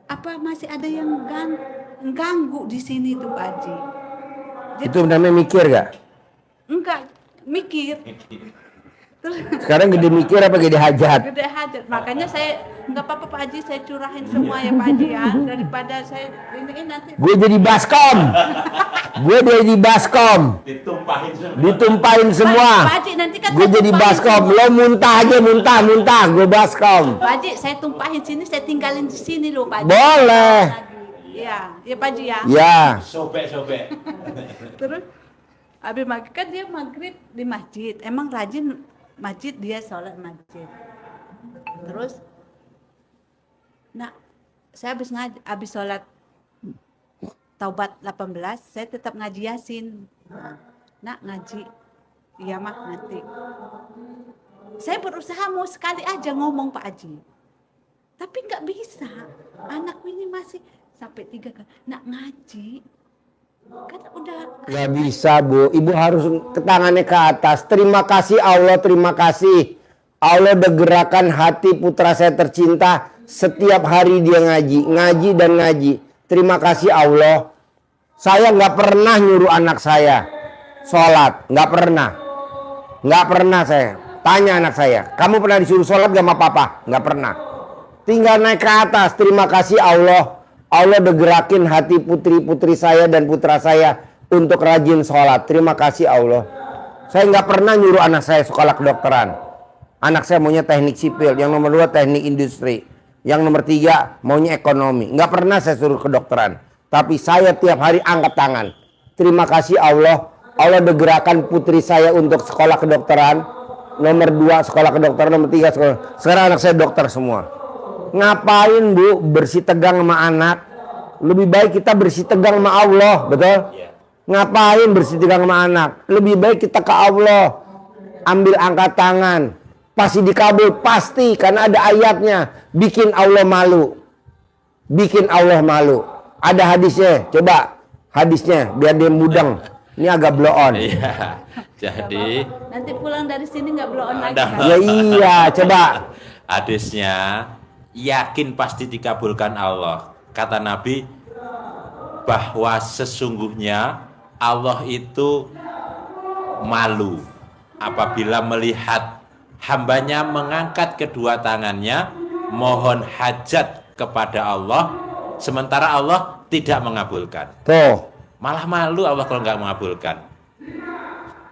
apa masih ada yang ganggu di sini tuh Pak Haji. Dia Itu namanya mikir gak? enggak mikir. Terus Sekarang gede mikir apa gede hajat? gede hajat, makanya saya nggak apa-apa Pak Haji, saya curahin semua ya Pak Haji ya, daripada saya ini nanti Gue jadi baskom. Gue jadi baskom. Ditumpahin Pak semua. Haji nanti kan Gue saya jadi tumpahin baskom. semua. Lo muntah aja, muntah. Gue baskom. Pak Haji saya tumpahin sini, saya tinggalin di sini loh Pak Haji. Boleh. Iya, ya Pak Haji ya. Ya. Sobek. Terus habis maghrib kan dia maghrib di masjid, emang rajin masjid, dia sholat masjid. Terus nah saya habis sholat taubat 18 saya tetap ngaji Yasin. Nak ngaji, iya mah nanti. Saya berusaha mau sekali aja ngomong Pak Haji, tapi nggak bisa. Anakku ini masih sampai 3 kali nak ngaji, kan udah Gak bisa Bu. Ibu harus ke tangannya ke atas. Terima kasih Allah, terima kasih. Allah udah gerakan hati putra saya tercinta. Setiap hari dia ngaji dan ngaji. Terima kasih Allah. Saya nggak pernah nyuruh anak saya sholat, nggak pernah saya. Tanya anak saya, kamu pernah disuruh sholat gak sama papa? Nggak pernah. Tinggal naik ke atas. Terima kasih Allah. Allah udah gerakin hati putri-putri saya dan putra saya untuk rajin sholat. Terima kasih Allah. Saya nggak pernah nyuruh anak saya sekolah kedokteran. Anak saya maunya teknik sipil, yang nomor 2 teknik industri, yang nomor 3 maunya ekonomi. Nggak pernah saya suruh kedokteran. Tapi saya tiap hari angkat tangan. Terima kasih Allah. Allah udah gerakan putri saya untuk sekolah kedokteran. Nomor 2 sekolah kedokteran, nomor 3 sekolah. Sekarang anak saya dokter semua. Ngapain Bu bersih tegang sama anak? Lebih baik kita bersih tegang sama Allah, betul? Ngapain bersih tegang sama anak? Lebih baik kita ke Allah. Ambil angkat tangan. Pasti dikabul, pasti, karena ada ayatnya. Bikin Allah malu. Bikin Allah malu. Ada hadisnya, coba hadisnya biar dia mudeng. Ini agak blow on. Iya. Jadi nanti pulang dari sini nggak blow on lagi Ada. kan? Ya iya, coba. hadisnya yakin pasti dikabulkan Allah. Kata Nabi bahwa sesungguhnya Allah itu malu apabila melihat hambanya mengangkat kedua tangannya mohon hajat kepada Allah, sementara Allah tidak mengabulkan. Tuh. Malah malu Allah kalau nggak mengabulkan.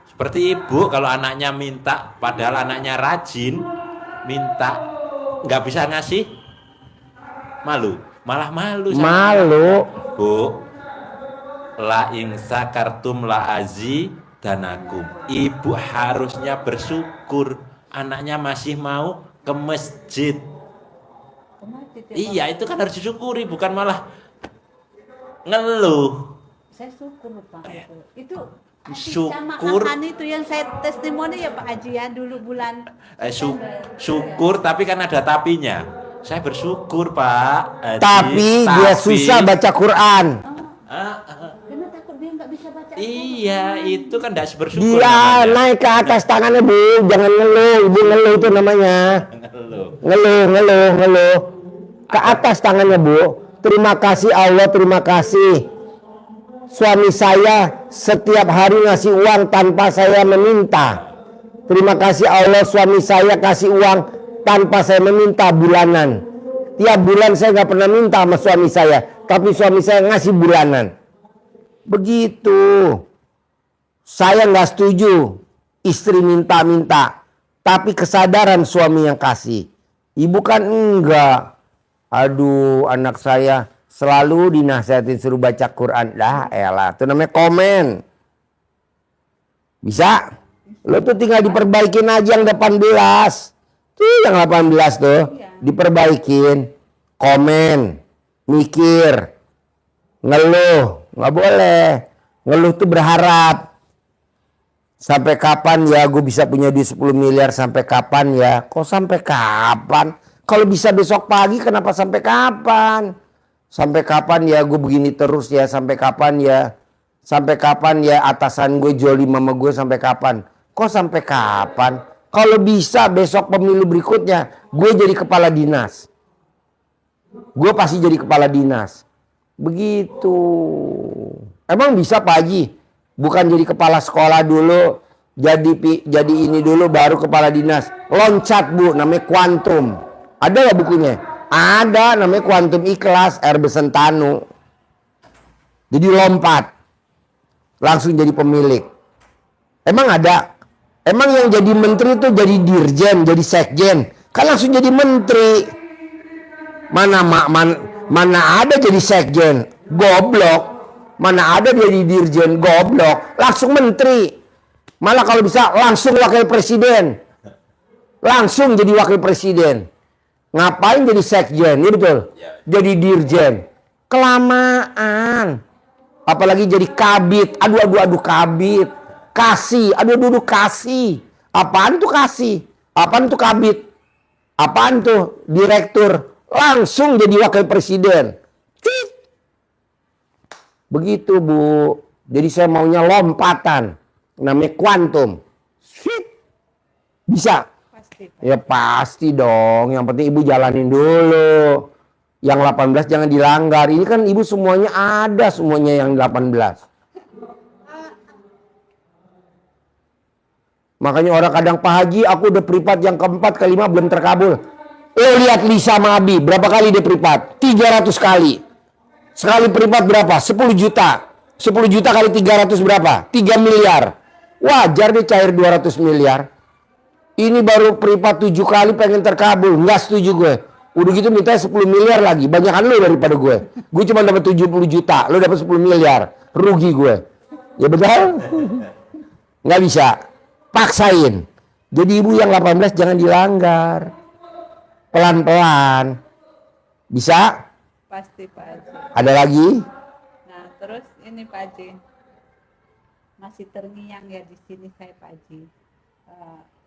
Seperti ibu kalau anaknya minta, padahal anaknya rajin, minta nggak bisa ngasih, malu, malah malu. sama Malu. anak. Bu, la ing sakartum la danakum. Ibu harusnya bersyukur anaknya masih mau ke masjid. Iya, itu kan harus disyukuri, bukan malah ngeluh. Saya syukur Pak. Itu Syukur. kecamatan itu yang saya testimoni ya Pak Haji ya dulu bulan Syukur, tapi kan ada tapinya. Saya bersyukur Pak Haji, Tapi dia susah baca Quran. karena takut dia nggak bisa baca. Iya, itu kan tidak bersyukur Dia namanya. naik ke atas tangannya Bu, jangan ngeluh. Ibu ngeluh itu namanya. Ngeluh. Ngeluh. Ke atas tangannya Bu. Terima kasih Allah, terima kasih. Suami saya setiap hari ngasih uang tanpa saya meminta. Terima kasih Allah, suami saya kasih uang tanpa saya meminta bulanan. Tiap bulan saya nggak pernah minta sama suami saya, tapi suami saya ngasih bulanan. Begitu. Saya nggak setuju istri minta-minta, tapi kesadaran suami yang kasih. Ibu kan enggak. Aduh, anak saya selalu dinasihatin suruh baca Quran. Dah elah, itu namanya komen. Bisa? Lo tuh tinggal diperbaikin aja yang 18. Tuh yang 18 tuh diperbaikin. Komen, mikir, ngeluh, nggak boleh. Ngeluh tuh berharap. Sampai kapan ya gue bisa punya duit 10 miliar, sampai kapan ya? Kok sampai kapan? Kalau bisa besok pagi kenapa sampai kapan? Sampai kapan ya gue begini terus ya? Sampai kapan ya? Sampai kapan ya atasan gue jolim sama gue, sampai kapan? Kok sampai kapan? Kalau bisa besok pemilu berikutnya gue jadi kepala dinas. Gue pasti jadi kepala dinas. Begitu. Emang bisa Pak Haji? Bukan jadi kepala sekolah dulu, jadi ini dulu baru kepala dinas. Loncat Bu, namanya kuantum. Ada gak bukunya? Ada, namanya Kuantum Ikhlas, R. Besentanu. Jadi lompat. Langsung jadi pemilik. Emang ada? Emang yang jadi menteri itu jadi dirjen, jadi sekjen. Kan langsung jadi menteri. Mana ada jadi sekjen? Goblok. Mana ada jadi dirjen? Goblok. Langsung menteri. Malah kalau bisa langsung wakil presiden. Langsung jadi wakil presiden. Ngapain jadi sekjen? Ini betul. Jadi dirjen. Kelamaan. Apalagi jadi kabit. Aduh kabit. Kasih. Aduh kasih. Apaan tuh kasih? Apaan tuh kabit? Apaan tuh direktur? Langsung jadi wakil presiden. Begitu Bu. Jadi saya maunya lompatan. Namanya kuantum. Bisa. Ya pasti dong. Yang penting Ibu jalanin dulu. Yang 18 jangan dilanggar. Ini kan Ibu semuanya ada, semuanya yang 18. Makanya orang kadang, Pak Haji aku udah privat yang keempat kelima belum terkabul. Lihat Lisa sama Abi. Berapa kali dia privat? 300 kali. Sekali privat berapa? 10 juta. 10 juta kali 300 berapa? 3 miliar. Wajar dia cair 200 miliar. Ini baru privat 7 kali pengen terkabul. Nggak setuju gue. Udah gitu minta 10 miliar lagi. Banyakan lu daripada gue. Gue cuma dapat 70 juta. Lu dapat 10 miliar. Rugi gue. Ya betul? Nggak bisa. Paksain. Jadi Ibu yang 18 jangan dilanggar. Pelan-pelan. Bisa? Pasti Pak Haji. Ada lagi? Nah terus ini Pak Haji. Masih terngiang ya di sini saya Pak Haji.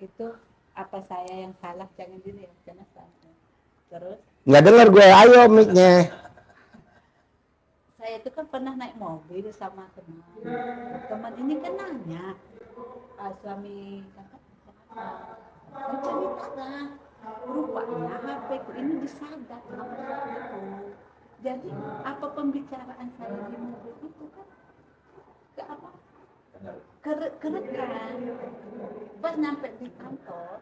Itu apa saya yang salah, jangan dilihat karena salah. Terus Nggak dengar gue, ayo mic-nya. saya itu kan pernah naik mobil sama teman. Teman ini kan nanya, suami kakak saya ceritakan, rupanya HP ku ini disadap sama suamiku. Jadi apa pembicaraan saya di mobil itu kan gak apa kerekam. Pas nyampe di kantor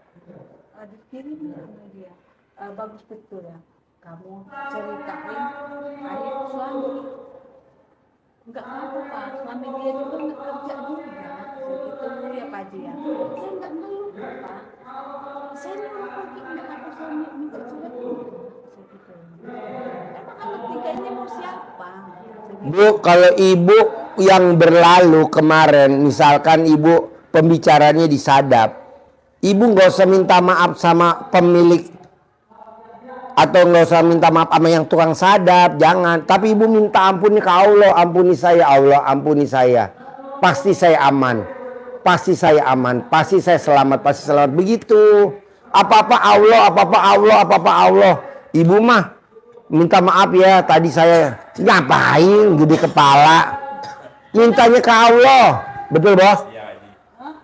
dikirim sama dia, bagus betul ya kamu ceritain aib suami. Enggak apa Pak, suami dia juga nggak kerja juga segitu ya Pak Haji ya. Saya nggak ngeluh Pak, saya ngeluh pergi nggak ada suami minta cerai segitu. Emang anak tiga ini mau siapa? Bu, kalau Ibu yang berlalu kemarin, misalkan ibu pembicaranya disadap, ibu nggak usah minta maaf sama pemilik atau nggak usah minta maaf sama yang tukang sadap, jangan. Tapi ibu minta ampuni ke Allah, ampuni saya Allah, ampuni saya. Pasti saya aman, pasti saya aman, pasti saya selamat, pasti selamat. Begitu. Apa-apa Allah, apa-apa Allah, apa-apa Allah. Ibu mah minta maaf ya, tadi saya ngapain gede kepala. Mintanya ke Allah. Betul bos?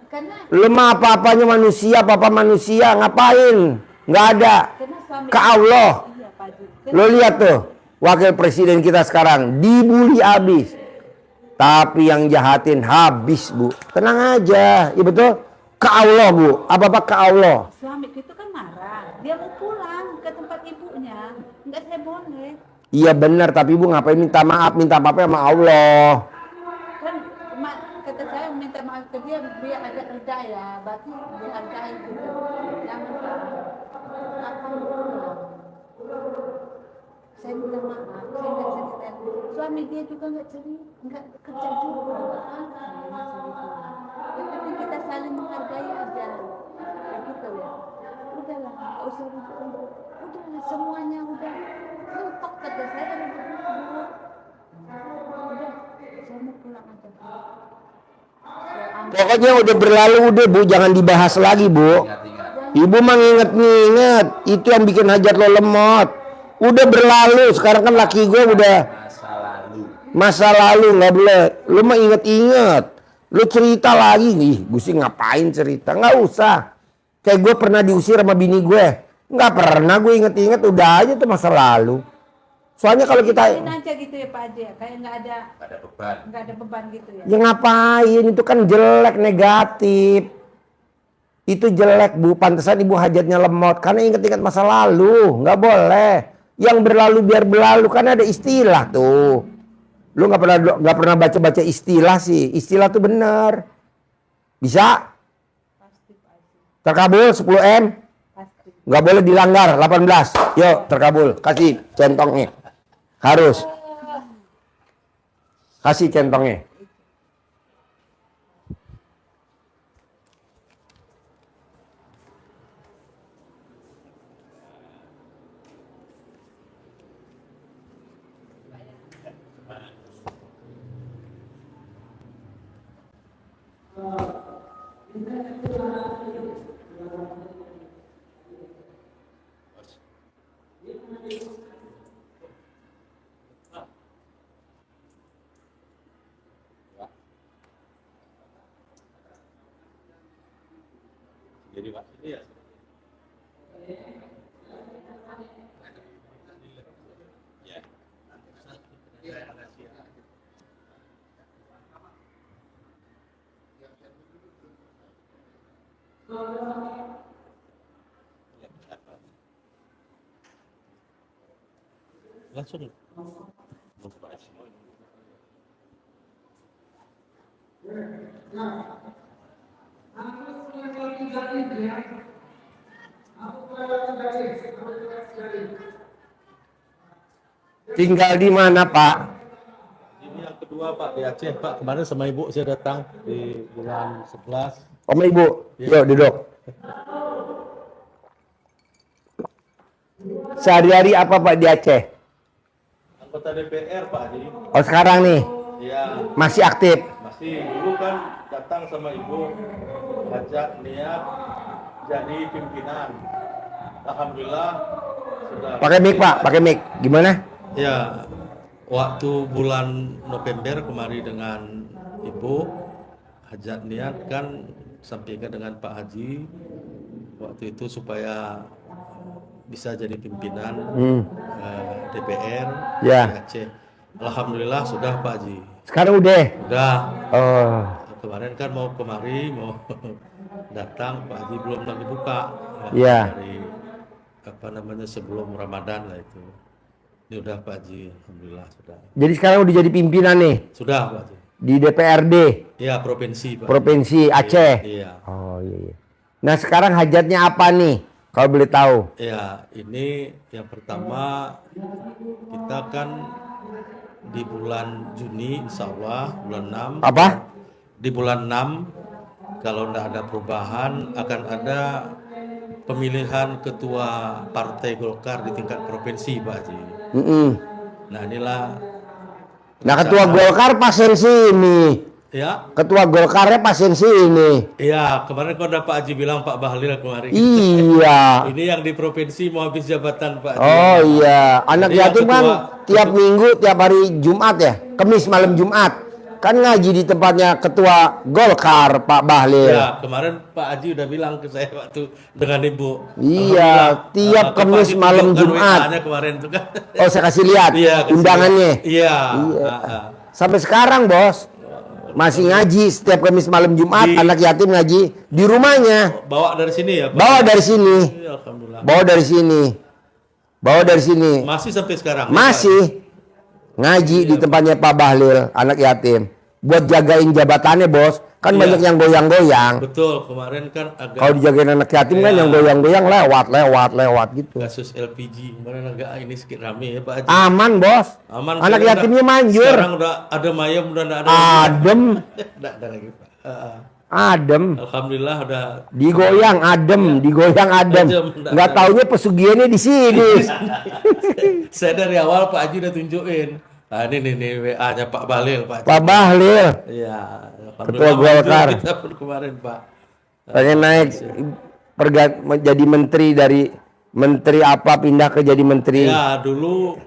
Karena Lu mah apa-apanya manusia, apa-apa manusia, ngapain? Nggak ada. suami Ke Allah. iya Pak Haji. Lo lihat tuh, wakil presiden kita sekarang dibully habis. Tapi yang jahatin habis, Bu. Tenang aja. Iya betul? Ke Allah, Bu. Apa-apa ke Allah. Suami itu kan marah, dia mau pulang ke tempat ibunya, nggak saya boleh. Iya benar, tapi Ibu ngapain minta maaf sama Allah. Kan kata saya minta maaf ke dia biar agak reda ya, berarti dihargai gitu. Jangan Pak. Apa pulang? Saya minta maaf, saya nggak cerita. Suami dia juga nggak nggak kerja juga, nggak apa-apa. Yang penting kita saling menghargai aja, begitu ya. Udahlah, nggak usah ribut-ribut. Udahlah, semuanya udah mentok kata saya ribut-ribut. Udah, saya mau pulang aja. Pokoknya udah berlalu udah, Bu. Jangan dibahas lagi, Bu. Ibu mah nginget-nginget. Itu yang bikin hajat lo lemot. Udah berlalu. Sekarang kan laki gue udah masa lalu, nggak boleh. Lu mah inget-inget. Lu cerita lagi nih. Gue sih ngapain cerita? Nggak usah. Kayak gue pernah diusir sama bini gue. Nggak pernah gue inget-inget. Udah aja tuh masa lalu. Soalnya kalau kita aja gitu ya Pak Haji, kayak nggak ada beban. nggak ada beban gitu ya. ya ngapain, itu kan jelek, negatif. Itu jelek, Bu. Pantesan ibu hajatnya lemot karena inget-inget masa lalu. Nggak boleh. Yang berlalu biar berlalu, kan ada istilah tuh. Lu nggak pernah baca-baca istilah sih. Istilah tuh bener. Bisa? Pasti Pak Haji, Terkabul 10M. pasti. Nggak boleh dilanggar 18. Yuk terkabul. Kasih centongnya. Harus. Kasih centongnya. Jadi Pak, ini ya. Ya. Langsung. Tinggal di mana, Pak? Ini yang kedua Pak di Aceh Pak, kemarin sama ibu saya datang di bulan 11. Om Ibu, yuk duduk. Sehari-hari apa Pak di Aceh? Anggota DPR Pak di Oh sekarang nih, ya masih aktif. masih dulu kan datang sama ibu ngajak niat jadi pimpinan. Alhamdulillah sudah. Pakai mic Pak, pakai mic. Gimana? Ya, waktu bulan November kemarin dengan ibu hajat niat kan sampaikan dengan Pak Haji waktu itu supaya bisa jadi pimpinan DPR Ya. di Aceh. Alhamdulillah sudah Pak Haji. Sekarang udah. Udah. Oh, Kemarin kan mau kemari mau datang Pak Haji belum lagi buka. Iya. Dari apa namanya sebelum Ramadan lah itu. Ini udah Pak Haji, alhamdulillah sudah. jadi sekarang udah jadi pimpinan nih Sudah Pak Haji. di DPRD Ya provinsi Pak. Provinsi Aceh. Iya. Oh iya, iya. Nah sekarang hajatnya apa nih? Kalau boleh tahu. Ya ini yang pertama kita kan di bulan Juni insya Allah bulan 6. Apa? Di bulan 6 kalau tidak ada perubahan akan ada pemilihan ketua Partai Golkar di tingkat provinsi Pak Haji. Mm-mm. Nah inilah Nah ketua Golkar pasien sini. ya. Ketua Golkarnya pasien sini. Iya, kemarin kau ada Pak Haji bilang Pak Bahlil kemarin. Iya. Ini yang di provinsi mau habis jabatan Pak Haji. Oh iya. Anak Jadi yang yatim kan ketua- tiap minggu, tiap hari Jumat ya. Kamis malam Jumat. Kan ngaji di tempatnya ketua Golkar Pak Bahlil. Ya, kemarin Pak Haji udah bilang ke saya waktu dengan Ibu. Iya, Alhamdulillah, tiap Pak Kamis Haji malam tunjukkan Jumat. WA-nya kemarin tuh kan. Oh saya kasih lihat Iya, kasih undangannya. lihat. Iya. Iya. ah. Sampai sekarang bos masih ngaji setiap Kamis malam Jumat. Di- Anak yatim ngaji di rumahnya. Bawa dari sini ya, Pak. Bawa dari sini. Iya, alhamdulillah. Bawa dari sini. Bawa dari sini. Masih sampai sekarang. ya, Masih ngaji di tempatnya Pak Bahlil anak yatim. Buat jagain jabatannya bos. Kan Iya. banyak yang goyang-goyang. Pak? Betul, kemarin kan agak Kalau dijagain anak yatim kan Iya. yang goyang-goyang lewat gitu. kasus LPG kemarin agak ini sedikit rame ya Pak Haji. Aman bos. Aman. Anak kayaknya yatimnya udah- manjur. Sekarang udah ada mayem, udah enggak ada. Adem. Enggak ada lagi, Pak. Adem. Alhamdulillah udah Digoyang adem. Adem. Nggak taunya pesugihannya di sini. saya dari awal Pak Haji udah tunjukin. Nah, ini nih WA-nya Pak Bahlil, Pak. Pak Bahlil Iya, Ketua alhamdulillah maju Golkar. kita pun kemarin, Pak. pengen naik jadi menteri dari menteri apa pindah ke jadi menteri Ya, dulu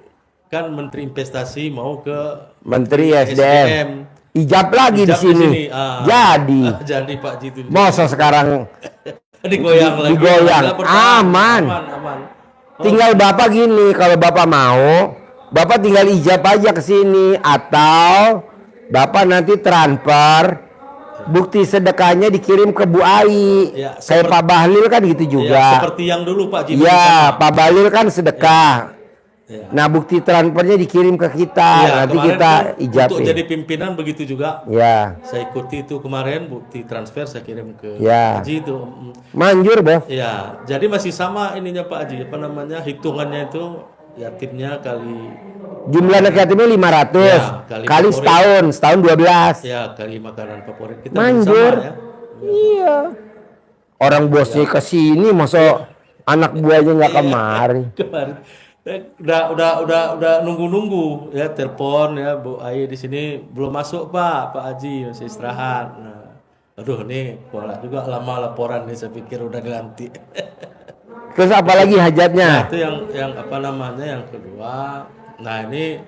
kan Menteri Investasi mau ke menteri SDM. Ijab lagi di Ijab sini. Jadi jadi Pak Haji tunjuk. masa sekarang Digoyang lagi. digoyang. Alhamdulillah bertahan. Aman. Aman. tinggal Bapak gini, kalau Bapak mau, Bapak tinggal ijab aja ke sini atau Bapak nanti transfer bukti sedekahnya dikirim ke Bu Ai. Ya, Kayak Pak Bahlil kan gitu Ya, juga. seperti yang dulu Pak Haji. Iya, Pak Bahlil kan sedekah. Ya. Nah, bukti transfernya dikirim ke kita. Iya, Nanti kemarin kita kan Untuk ijabin. jadi pimpinan begitu juga. Ya, Saya ikuti itu kemarin bukti transfer saya kirim ke Ya. Haji itu. manjur, Bos. Ya, jadi masih sama ininya Pak Haji, apa namanya? Hitungannya itu yatimnya kali Jumlah anak yatimnya 500. Ya, kali kali favorit. setahun 12. ya kali makanan favorit kita Manjur. sama ya. Iya. Orang bosnya ke sini, masa anak buahnya nggak kemari. Kemarin udah nunggu ya telepon ya Bu Ai di sini belum masuk Pak Haji masih istirahat. Nah, aduh nih pola juga lama laporan nih saya pikir udah dilantik. Terus apalagi Nah, hajatnya? itu yang apa namanya yang kedua. Nah, ini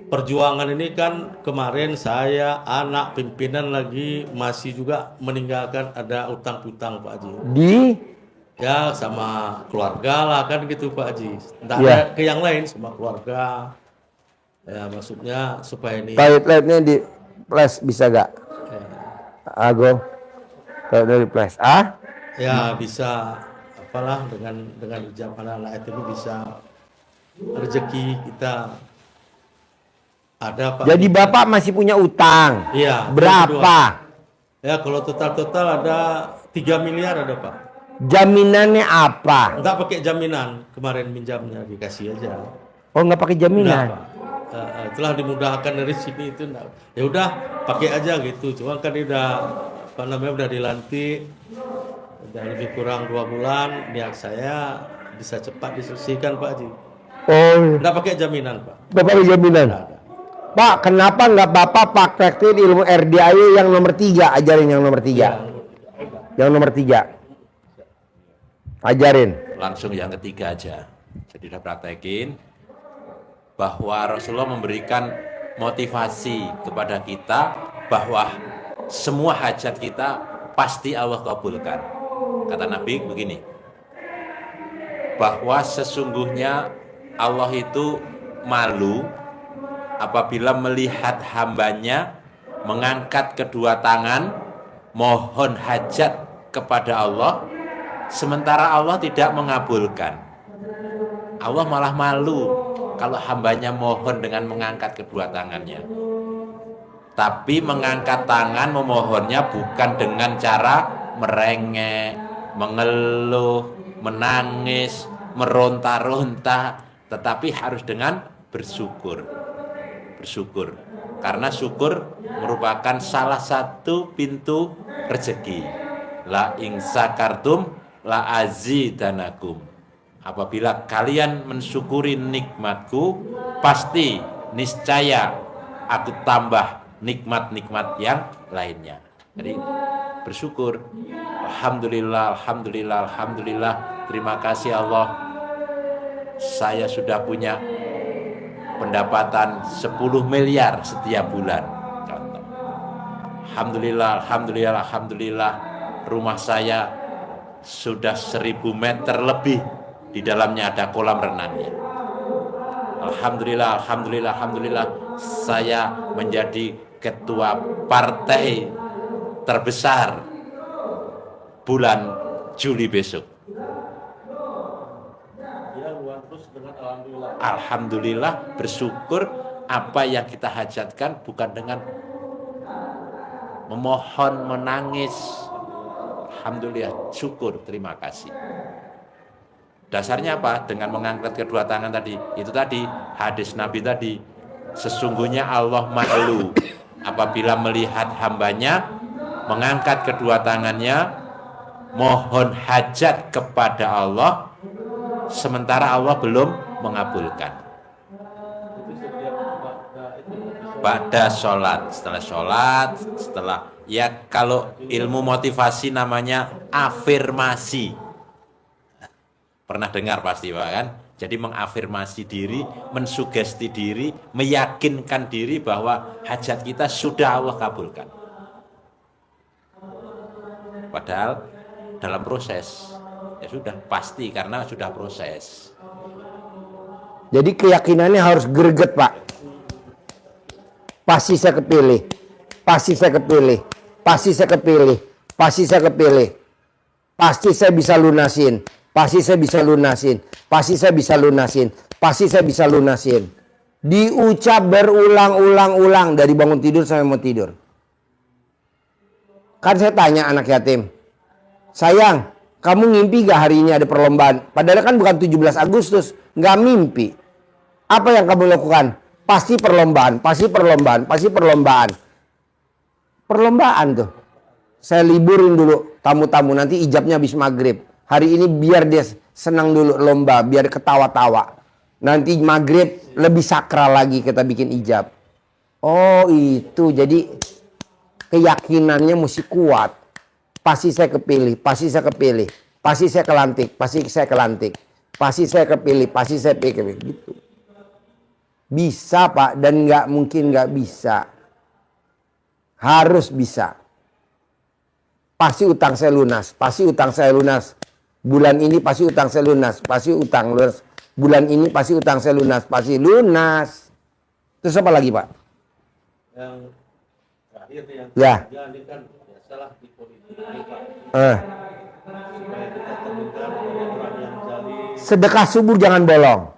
perjuangan ini kan kemarin saya anak pimpinan lagi masih juga meninggalkan ada utang piutang Pak Haji. Di Ya sama keluarga lah kan gitu Pak Haji. Entah Ya. ada ke yang lain sama keluarga. Ya maksudnya supaya ini toiletnya di flash bisa gak? Ago. Toiletnya di flash. Ah? ya bisa apalah dengan ijab anak-anak itu bisa rezeki kita ada Pak. Jadi Bapak masih punya utang. Iya. Berapa? Ya kalau total ada 3 miliar ada Pak. Jaminannya apa? Enggak pakai jaminan kemarin minjamnya dikasih aja. Oh, nggak pakai Enggak, jaminan. Pak. Telah dimudahkan dari sini itu enggak. Ya udah pakai aja gitu. Cuma kan dia udah apa namanya udah dilantik udah lebih kurang 2 bulan. Niat saya bisa cepat diselesaikan Pak Haji. Oh, Enggak pakai jaminan Pak. Bapak pakai jaminan. Enggak ada. Pak, kenapa nggak Bapak praktekin ilmu RDIY yang nomor 3? Ajarin yang nomor 3. Yang nomor 3. Ajarin. Langsung yang ketiga aja. Jadi udah praktekin bahwa Rasulullah memberikan motivasi kepada kita bahwa semua hajat kita pasti Allah kabulkan. Kata Nabi begini, bahwa sesungguhnya Allah itu malu apabila melihat hambanya mengangkat kedua tangan mohon hajat kepada Allah, sementara Allah tidak mengabulkan. Allah malah malu kalau hambanya mohon dengan mengangkat kedua tangannya. Tapi mengangkat tangan memohonnya bukan dengan cara merengek, mengeluh, menangis, meronta-ronta, tetapi harus dengan bersyukur. bersyukur. Karena syukur merupakan salah satu pintu rezeki. La ing sakartum la azidanakum. Apabila kalian mensyukuri nikmatku, pasti niscaya aku tambah nikmat-nikmat yang lainnya. Jadi bersyukur. Alhamdulillah, alhamdulillah, alhamdulillah. Terima kasih Allah. Saya sudah punya pendapatan 10 miliar setiap bulan. Contoh. Alhamdulillah, alhamdulillah, alhamdulillah. Rumah saya sudah 1000 meter lebih. Di dalamnya ada kolam renangnya. Alhamdulillah, alhamdulillah, alhamdulillah. Saya menjadi ketua partai terbesar bulan Juli besok. Alhamdulillah, bersyukur apa yang kita hajatkan bukan dengan memohon, menangis. Alhamdulillah, syukur, terima kasih. Dasarnya apa? Dengan mengangkat kedua tangan tadi. Itu tadi, hadis Nabi tadi. Sesungguhnya Allah malu apabila melihat hambanya mengangkat kedua tangannya, mohon hajat kepada Allah, sementara Allah belum mengabulkan. Pada sholat, setelah ya kalau ilmu motivasi namanya afirmasi. Pernah dengar pasti Pak kan? Jadi mengafirmasi diri, mensugesti diri, meyakinkan diri bahwa hajat kita sudah Allah kabulkan. Padahal dalam proses, ya sudah pasti karena sudah proses. Jadi keyakinannya harus greget Pak. Pasti saya kepilih. Pasti saya kepilih. Pasti saya kepilih. Pasti saya kepilih. Pasti saya bisa lunasin. Pasti saya bisa lunasin. Pasti saya bisa lunasin. Pasti saya bisa lunasin. Diucap berulang-ulang-ulang dari bangun tidur sampai mau tidur. Kan saya tanya anak yatim. Sayang, kamu ngimpi gak hari ini ada perlombaan? Padahal kan bukan 17 Agustus. Gak mimpi. Apa yang kamu lakukan? Pasti perlombaan, pasti perlombaan, pasti perlombaan. Perlombaan tuh. Saya liburin dulu tamu-tamu, nanti ijabnya habis maghrib. Hari ini biar dia senang dulu lomba, biar ketawa-tawa. Nanti maghrib lebih sakral lagi kita bikin ijab. Oh itu, jadi keyakinannya mesti kuat. Pasti saya kepilih, pasti saya kepilih. Pasti saya kelantik, pasti saya kelantik. Pasti saya kepilih, pasti saya kepilih. Gitu. Bisa Pak, dan nggak mungkin nggak bisa. Harus bisa. Pasti utang saya lunas, pasti utang saya lunas. Bulan ini pasti utang saya lunas, pasti utang lunas. Bulan ini pasti utang saya lunas, pasti lunas. Terus apa lagi Pak? Yang terakhir nih, yang ya. Ini kan biasalah di politik ini Pak. Supaya kita terhindar dari orang yang zalim. Sedekah subuh jangan bolong.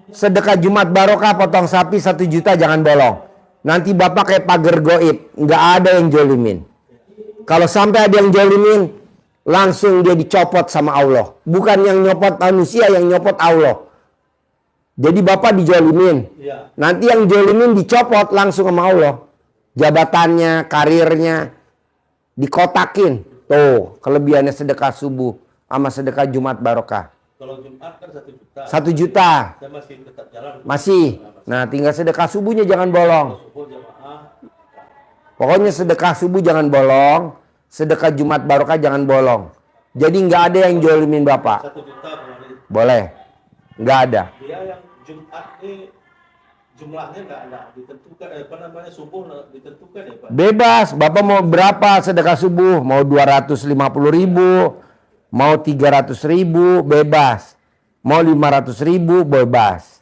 Sedekah Jumat Barokah potong sapi 1 juta jangan bolong. Nanti Bapak kayak pagar goib. Nggak ada yang jolimin. Kalau sampai ada yang jolimin, langsung dia dicopot sama Allah. Bukan yang nyopot manusia, yang nyopot Allah. Jadi Bapak dijolimin. Ya. Nanti yang jolimin dicopot langsung sama Allah. Jabatannya, karirnya dikotakin. Tuh kelebihannya sedekah subuh sama sedekah Jumat Barokah. Kalau Jumat kan 1 juta. 1 juta. Saya masih tetap jalan. Masih. Nah tinggal sedekah subuhnya jangan bolong. Subuh jamaah. Pokoknya sedekah subuh jangan bolong. Sedekah Jumat Barokah jangan bolong. Jadi nggak ada yang jolimin Bapak. 1 juta kemarin. Boleh. Nggak ada. Dia yang Jumat ini jumlahnya nggak ditentukan. Subuh ditentukan ya Pak. Bebas. Bapak mau berapa sedekah subuh? Mau 250.000. Mau 300.000 bebas. Mau 500.000 bebas.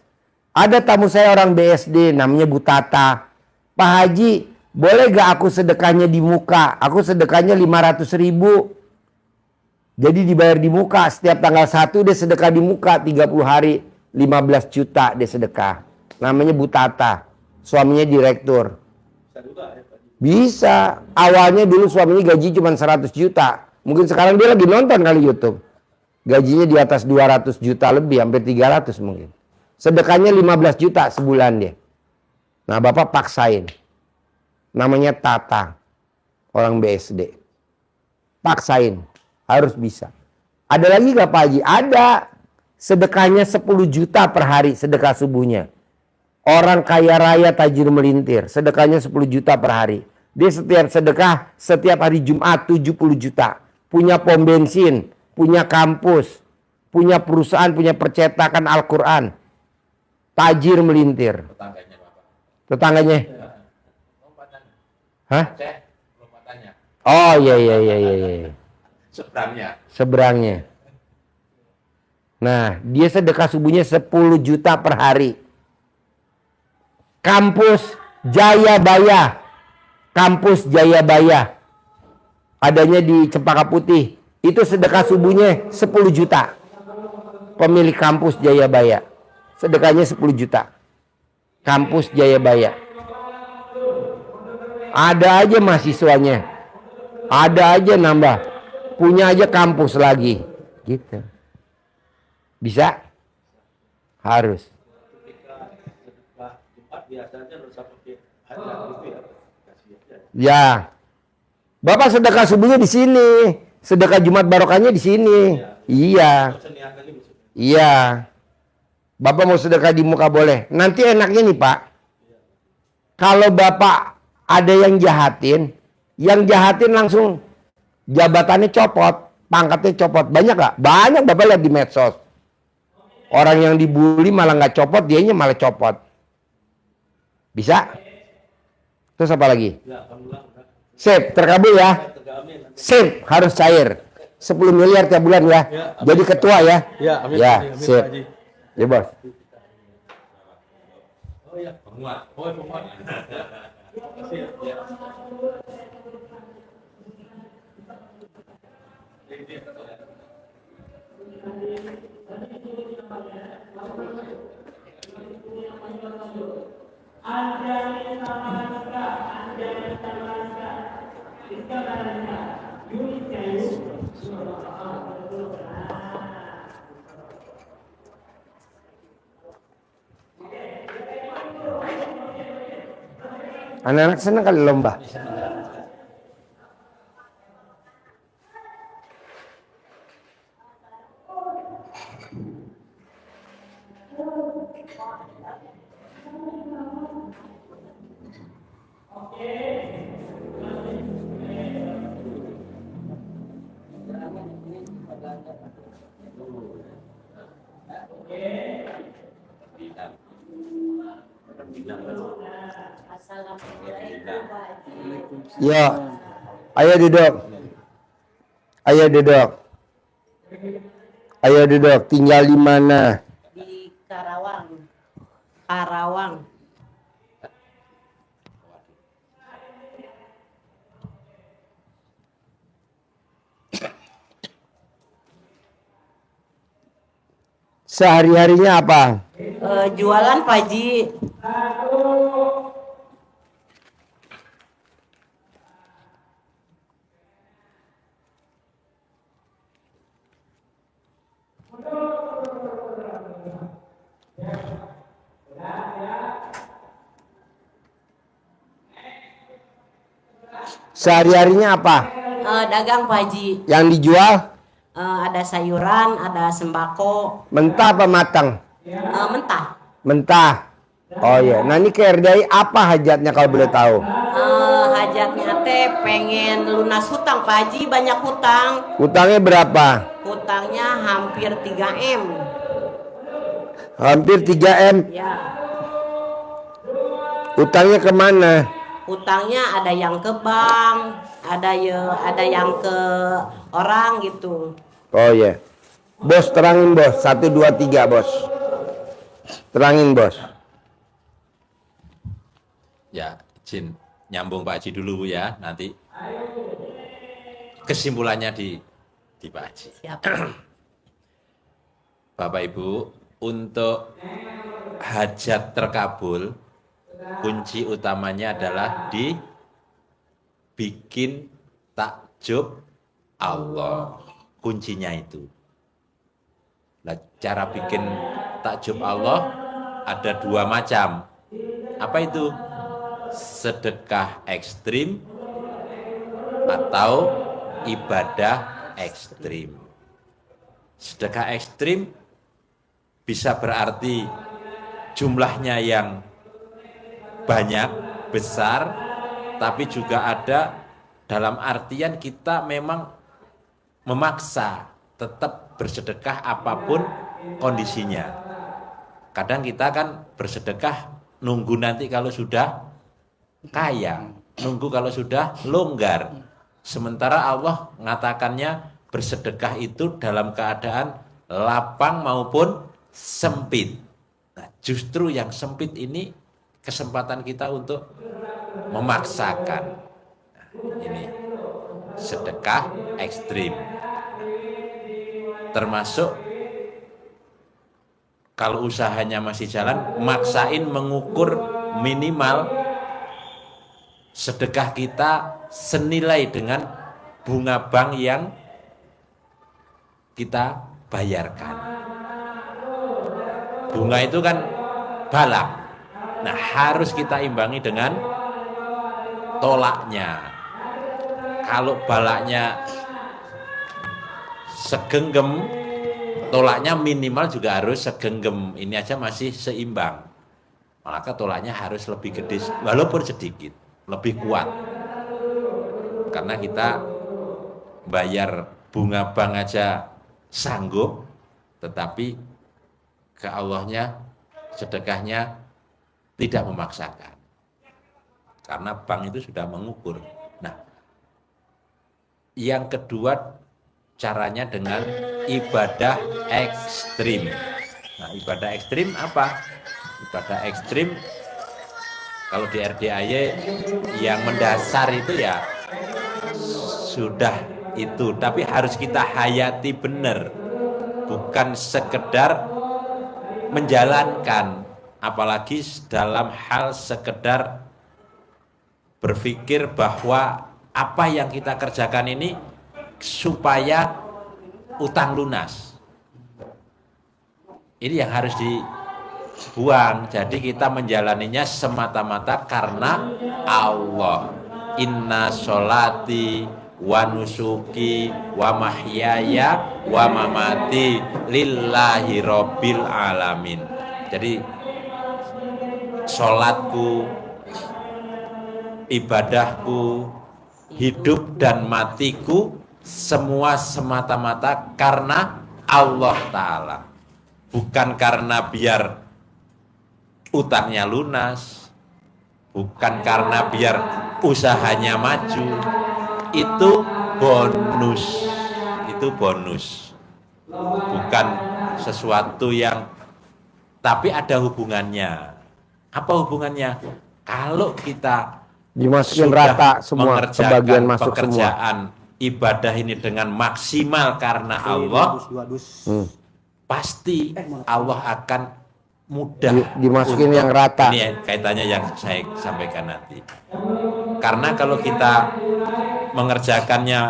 Ada tamu saya orang BSD namanya Bu Tata. Pak Haji, boleh gak aku sedekahnya di muka? Aku sedekahnya 500.000. Jadi dibayar di muka. Setiap tanggal 1 dia sedekah di muka. 30 hari 15 juta dia sedekah. Namanya Bu Tata. Suaminya direktur. Bisa juga ya Pak. Bisa. Awalnya dulu suaminya gaji cuma 100 juta. Mungkin sekarang dia lagi nonton kali YouTube. Gajinya di atas 200 juta lebih, hampir 300 mungkin. Sedekahnya 15 juta sebulan dia. Nah, Bapak paksain. Namanya Tata, orang BSD. Paksain, harus bisa. Ada lagi gak Pak Haji? Ada. Sedekahnya 10 juta per hari, sedekah subuhnya. Orang kaya raya tajir melintir, sedekahnya 10 juta per hari. Dia setiap sedekah, setiap hari Jumat 70 juta. Punya pom bensin, punya kampus, punya perusahaan, punya percetakan Al-Quran. Tajir melintir. Tetangganya Bapak. Tetangganya? Hah? Aceh, lompatannya. Oh iya. Seberangnya. Seberangnya. Nah, dia sedekah subuhnya 10 juta per hari. Kampus Jayabaya. Kampus Jayabaya. Adanya di Cempaka Putih. Itu sedekah subuhnya 10 juta. Pemilik kampus Jayabaya. Sedekahnya 10 juta. Kampus Jayabaya. Ada aja mahasiswanya. Ada aja nambah. Punya aja kampus lagi. Gitu. Bisa? Harus. Ya. Bapak sedekah subuhnya di sini. Sedekah Jumat barokahnya di sini. Iya. Iya. Bapak mau sedekah di muka boleh. Nanti enaknya nih Pak. Kalau Bapak ada yang jahatin langsung jabatannya copot, pangkatnya copot. Banyak gak? Banyak Bapak lihat di medsos. Orang yang dibully malah nggak copot, dianya malah copot. Bisa? Terus apa lagi? Sip, terkabul ya. Sip, harus cair. 10 miliar tiap bulan ya. Jadi ketua ya. Ya, amin. Ya, Amin, sip. Pak Haji. Ya bos. Oh ya, penguat. Oh, penguat. Siap, ya. Anak-anak senang kali lomba. Ya, ayo duduk. Ayo duduk. Ayo duduk. Tinggal di mana? Di Karawang. Karawang. Sehari-harinya apa? Jualan Pak Haji. Sehari-harinya apa? Dagang Pak Haji. Yang dijual Ada sayuran, ada sembako. mentah apa matang? Mentah. Mentah. Oh iya. Nah ini KRDI apa hajatnya kalau boleh tahu? Hajatnya teh pengen lunas hutang Pak Haji, banyak hutang. Utangnya berapa? Hutangnya hampir 3M. Hampir 3M. Ya. Utangnya kemana? Hutangnya ada yang ke bank, ada yang ke orang gitu. Oh iya. Bos terangin bos. 1, 2, 3 bos. Terangin bos. Ya, izin nyambung Pak Haji dulu ya, nanti kesimpulannya di Pak Haji. Siap. Bapak Ibu, untuk hajat terkabul, kunci utamanya adalah dibikin takjub Allah. Kuncinya itu. Nah, cara bikin takjub Allah ada 2 macam. Apa itu? Sedekah ekstrim atau ibadah ekstrim. Sedekah ekstrim bisa berarti jumlahnya yang banyak, besar, tapi juga ada dalam artian kita memang memaksa tetap bersedekah apapun kondisinya. Kadang kita kan bersedekah nunggu nanti kalau sudah kaya, nunggu kalau sudah longgar. Sementara Allah mengatakannya bersedekah itu dalam keadaan lapang maupun sempit. Nah, justru yang sempit ini kesempatan kita untuk memaksakan. Nah, ini sedekah ekstrim. Termasuk kalau usahanya masih jalan, maksain mengukur minimal sedekah kita senilai dengan bunga bank yang kita bayarkan. Bunga itu kan balak. Nah, harus kita imbangi dengan tolaknya. Kalau balaknya segenggam, tolaknya minimal juga harus segenggam. Ini aja masih seimbang. Maka tolaknya harus lebih gede, walaupun sedikit, lebih kuat. Karena kita bayar bunga bank aja sanggup, tetapi ke Allahnya sedekahnya tidak memaksakan. Karena bank itu sudah mengukur. Nah, yang kedua caranya dengan ibadah ekstrim. Nah, ibadah ekstrim apa? Ibadah ekstrim kalau di RDAY yang mendasar itu ya sudah itu, tapi harus kita hayati benar, bukan sekedar menjalankan, apalagi dalam hal sekedar berpikir bahwa apa yang kita kerjakan ini supaya utang lunas. Ini yang harus dibuang. Jadi kita menjalaninya semata-mata karena Allah. Inna sholati wa nusuki wa mahyaya wa mamati lillahi rabbil alamin. Jadi sholatku, ibadahku, hidup dan matiku semua semata-mata karena Allah Ta'ala. Bukan karena biar utangnya lunas, bukan karena biar usahanya maju. Itu bonus. Itu bonus. Bukan sesuatu yang, tapi ada hubungannya. Apa hubungannya? Kalau kita Dimasukin sudah rata semua, mengerjakan sebagian masuk semua. pekerjaan ibadah ini dengan maksimal karena Allah, pasti Allah akan mudah Dimasukin untuk- yang rata. Ini kaitannya yang saya sampaikan nanti. Karena kalau kita mengerjakannya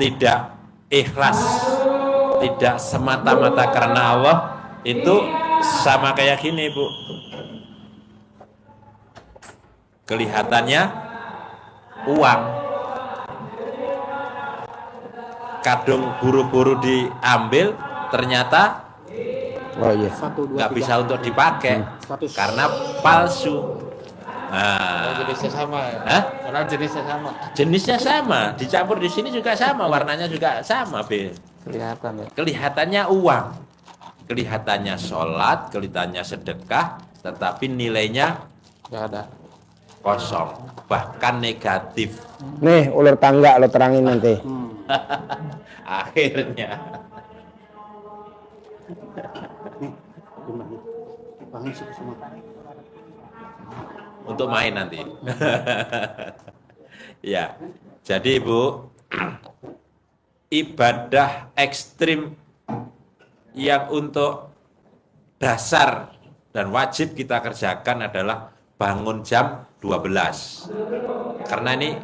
tidak ikhlas, tidak semata-mata karena Allah, itu sama kayak gini, Bu. Kelihatannya uang, kadung buru-buru diambil, ternyata Oh iya. nggak bisa untuk dipakai karena palsu. Nah, Jenisnya sama ya? hah? Karena jenisnya sama. Jenisnya sama, dicampur di sini juga sama, warnanya juga sama, Be. Kelihatan ya. Kelihatannya uang, kelihatannya sholat, kelihatannya sedekah, tetapi nilainya Nggak ada. kosong, bahkan negatif. Nih ular tangga lo terangin nanti. Akhirnya untuk main nanti. Ya, jadi Ibu, ibadah ekstrim yang untuk dasar dan wajib kita kerjakan adalah bangun jam 12. Karena ini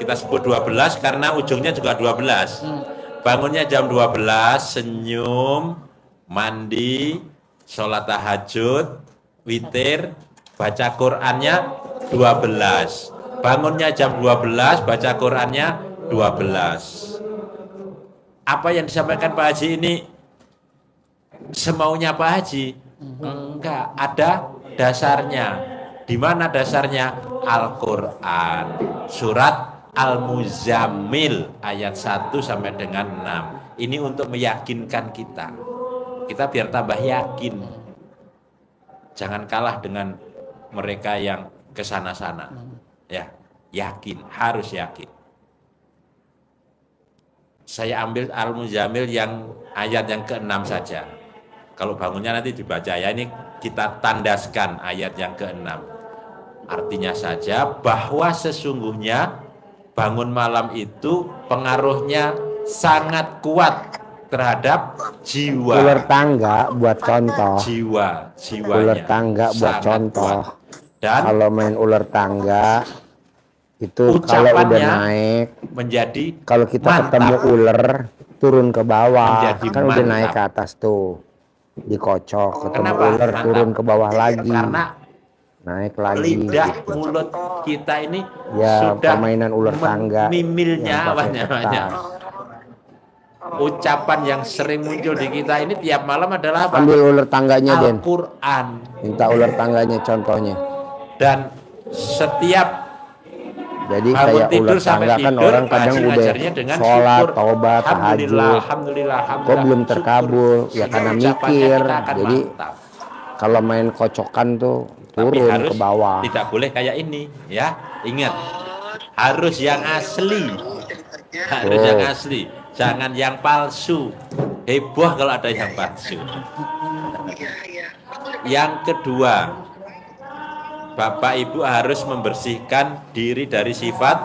kita sebut 12 karena ujungnya juga 12. Bangunnya jam 12, senyum, mandi, sholat tahajud, witir, baca Qur'annya 12. Bangunnya jam 12, baca Qur'annya 12. Apa yang disampaikan Pak Haji ini semaunya Pak Haji? Enggak, ada dasarnya. Di mana dasarnya? Al-Qur'an. Surat Al-Muzammil ayat 1 sampai dengan 6. Ini untuk meyakinkan kita. Kita biar tambah yakin. Jangan kalah dengan mereka yang kesana-sana. Ya, yakin, harus yakin. Saya ambil Al-Muzammil yang ayat yang ke-6 saja. Kalau bangunnya nanti dibaca ya, ini kita tandaskan ayat yang ke-6. Artinya saja bahwa sesungguhnya bangun malam itu pengaruhnya sangat kuat terhadap jiwa. Ular tangga buat contoh. Jiwanya. Ular tangga buat sangat contoh. kuat. Dan Kalau main ular tangga itu kalau udah ucapannya naik, menjadi kalau kita mantap. ketemu ular turun ke bawah, Menjadi kan udah mantap. naik ke atas tuh, dikocok, ketemu Kenapa? ular Mantap. turun ke bawah lagi, Karena naik lagi. lidah gitu. mulut kita ini Ya, sudah permainan ular tangga mimilnya yang apa pakai namanya, kertas. ucapan yang sering muncul di kita ini tiap malam adalah apa? Ambil ular tangganya, Den. Al-Quran. Minta ular tangganya contohnya. Dan setiap Jadi bangun kayak tidur ular sampai tangga kan tidur, orang kadang Haji udah ngajarnya dengan sholat, syukur. taubat, Alhamdulillah, tahajud, alhamdulillah, kok alhamdulillah, belum syukur. terkabul, ya Sehingga karena ucapannya mikir. kita akan Jadi mantap. kalau main kocokan tuh Tapi turun harus ke bawah. tidak boleh kayak ini, ya. Ingat, harus yang asli. Harus yang asli, jangan yang palsu. Heboh kalau ada yang palsu. Yang kedua, Bapak Ibu harus membersihkan diri dari sifat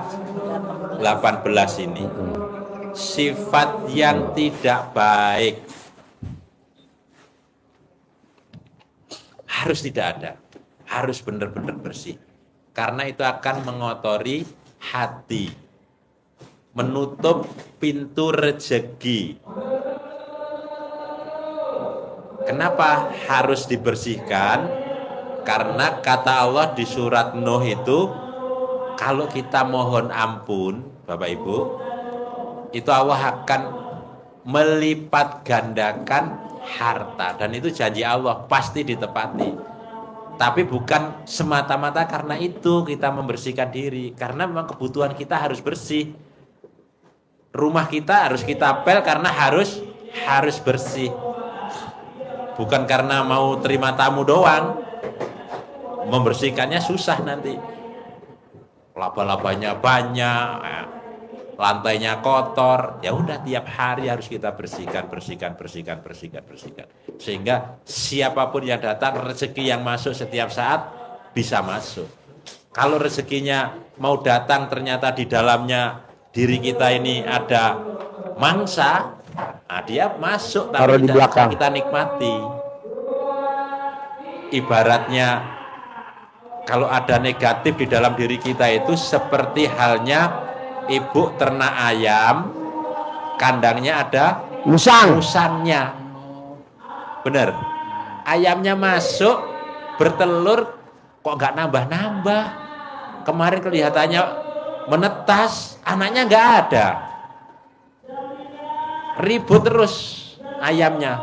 18 ini. Sifat yang tidak baik harus tidak ada. Harus benar-benar bersih. Karena itu akan mengotori hati. Menutup pintu rezeki. Kenapa harus dibersihkan? Karena kata Allah di surat Nuh itu, kalau kita mohon ampun, Bapak Ibu, itu Allah akan melipat gandakan harta. Dan itu janji Allah, pasti ditepati. Tapi bukan semata-mata karena itu kita membersihkan diri. Karena memang kebutuhan kita harus bersih. Rumah kita harus kita pel karena harus bersih. Bukan karena mau terima tamu doang. Membersihkannya susah nanti. Laba-labanya banyak, lantainya kotor. Ya udah tiap hari harus kita bersihkan. Sehingga siapapun yang datang, rezeki yang masuk setiap saat bisa masuk. Kalau rezekinya mau datang ternyata di dalamnya diri kita ini ada mangsa, nah dia masuk Taruh tapi di belakang. kita nikmati. Ibaratnya kalau ada negatif di dalam diri kita itu seperti halnya ibu ternak ayam, kandangnya ada musangnya. Bener. Ayamnya masuk, bertelur, kok nggak nambah-nambah. Kemarin kelihatannya menetas, anaknya nggak ada. Ribut terus ayamnya.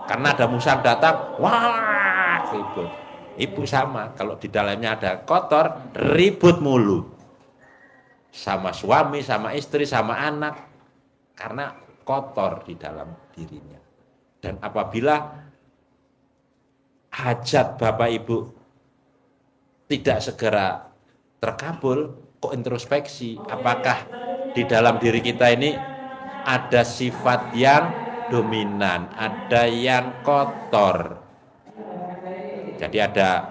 Karena ada musang datang, wah ribut. Ibu sama, kalau di dalamnya ada kotor, ribut mulu. Sama suami, sama istri, sama anak. Karena kotor di dalam dirinya. Dan apabila hajat Bapak Ibu tidak segera terkabul, kok introspeksi. Apakah di dalam diri kita ini ada sifat yang dominan, ada yang kotor. Jadi ada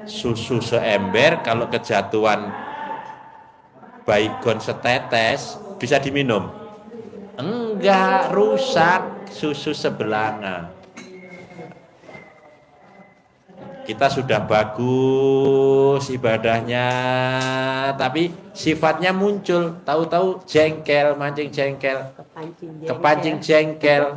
susu seember, kalau kejatuhan baygon setetes bisa diminum. Enggak, rusak susu sebelanga. Kita sudah bagus ibadahnya, tapi sifatnya muncul, tahu-tahu jengkel, mancing jengkel, kepancing jengkel.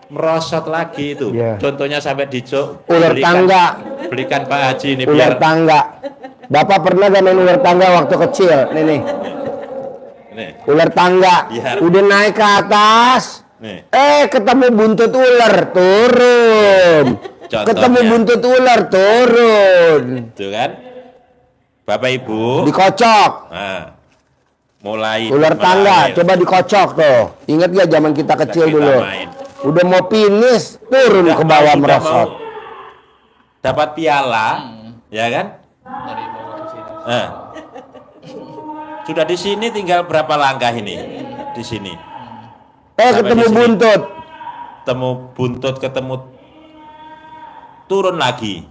merosot lagi itu. Iya. Contohnya sampai dicok Ular tangga. belikan Pak Haji ini Ular biar tangga. Bapak pernah gak main ular tangga waktu kecil? Nih. nih. Ular tangga. Iya. Udah naik ke atas. Nih. Ketemu buntut ular, turun. Contohnya. Ketemu buntut ular, turun. Itu kan. Bapak Ibu. Dikocok. Nah, mulai Ular tangga, mengalir. coba dikocok tuh. Ingat gak zaman kita kecil Kita dulu? main. Udah mau finish, turun Udah ke bawah mau- merosot. mau dapat piala, ya kan? Dari bawah ke sini. Nah, sudah di sini tinggal berapa langkah ini? Di sini. Sampai Ketemu di sini. buntut. Ketemu buntut, ketemu turun lagi.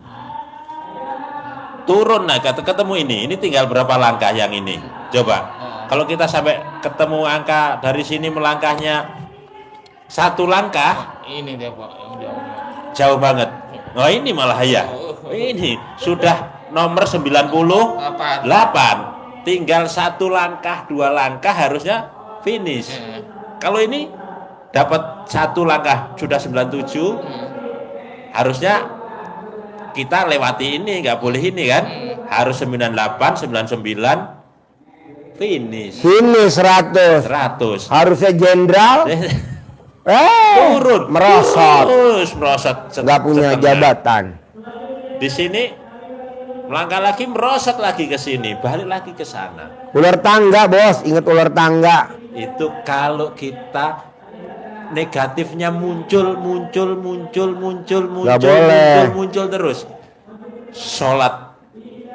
Turun, nah ketemu ini tinggal berapa langkah yang ini? Coba. Kalau kita sampai ketemu angka dari sini melangkahnya 1 langkah, Ini dia Pak, yang jauh. jauh banget. Oh ini malah ya. Ini sudah nomor 98. Tinggal 1 langkah, 2 langkah harusnya finish. Kalau ini dapat 1 langkah sudah 97, harusnya kita lewati ini, nggak boleh ini kan? Harus 98, 99 finish. Finish 100. 100. Harusnya jenderal. Turun, merosot. terus merosot. Nggak punya setengah. jabatan. Di sini melangkah lagi, merosot lagi ke sini, balik lagi ke sana. Ular tangga, bos. Ingat ular tangga. Itu kalau kita negatifnya muncul Nggak boleh. muncul terus. Sholat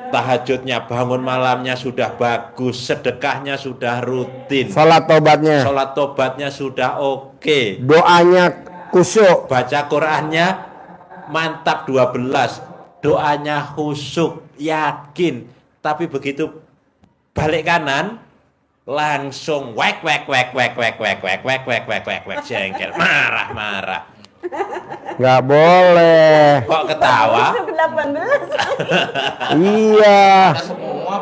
tahajudnya, bangun malamnya sudah bagus, sedekahnya sudah rutin, Salat tobatnya. sholat tobatnya sudah oke, Doanya kusyuk. baca Qurannya mantap 12, doanya khusyuk, yakin. Tapi begitu balik kanan langsung wek jengkel, marah. Nggak boleh. Kok ketawa? 18. Iya.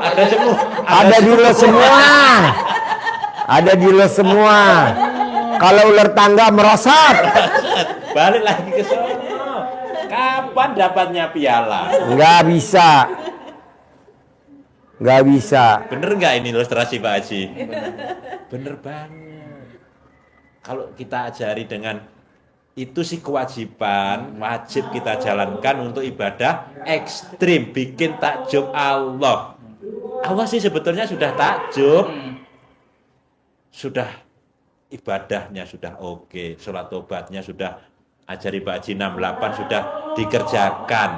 Ada semua. Ada di lo semua. Ada di lo semua. Kalau ular tangga merosot. Balik lagi ke sono. Kapan dapatnya piala? Nggak bisa. Nggak bisa. Bener nggak ini ilustrasi Pak Haji? Bener banget. Kalau kita ajari dengan itu sih kewajiban, wajib kita jalankan untuk ibadah ekstrim, bikin takjub Allah. Allah sih sebetulnya sudah takjub, sudah ibadahnya sudah oke, sholat tobatnya sudah ajari Pak Haji 68 sudah dikerjakan.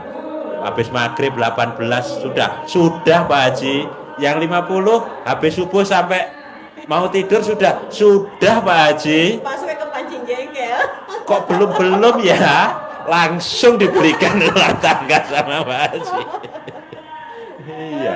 Habis maghrib 18 sudah Pak Haji. Yang 50 habis subuh sampai mau tidur sudah Pak Haji. Pas gue kepancing jengkel. Kok belum ya? Langsung diberikan ular tangga sama Pak Haji. Iya.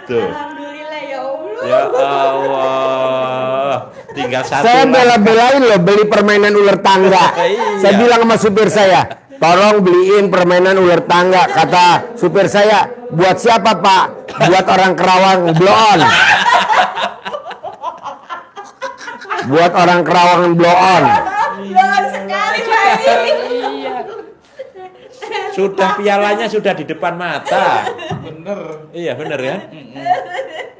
Tuh. Alhamdulillah ya Allah. Ya Allah. Tinggal satu Saya langkah. bela-belain loh beli permainan ular tangga. Iya. Saya bilang sama supir saya, tolong beliin permainan ular tangga. Kata supir saya, buat siapa Pak? Buat orang Kerawang blow on. Buat orang Kerawang blow on. Doang sekali lagi. Sudah pialanya sudah di depan mata. Bener. Iya bener ya.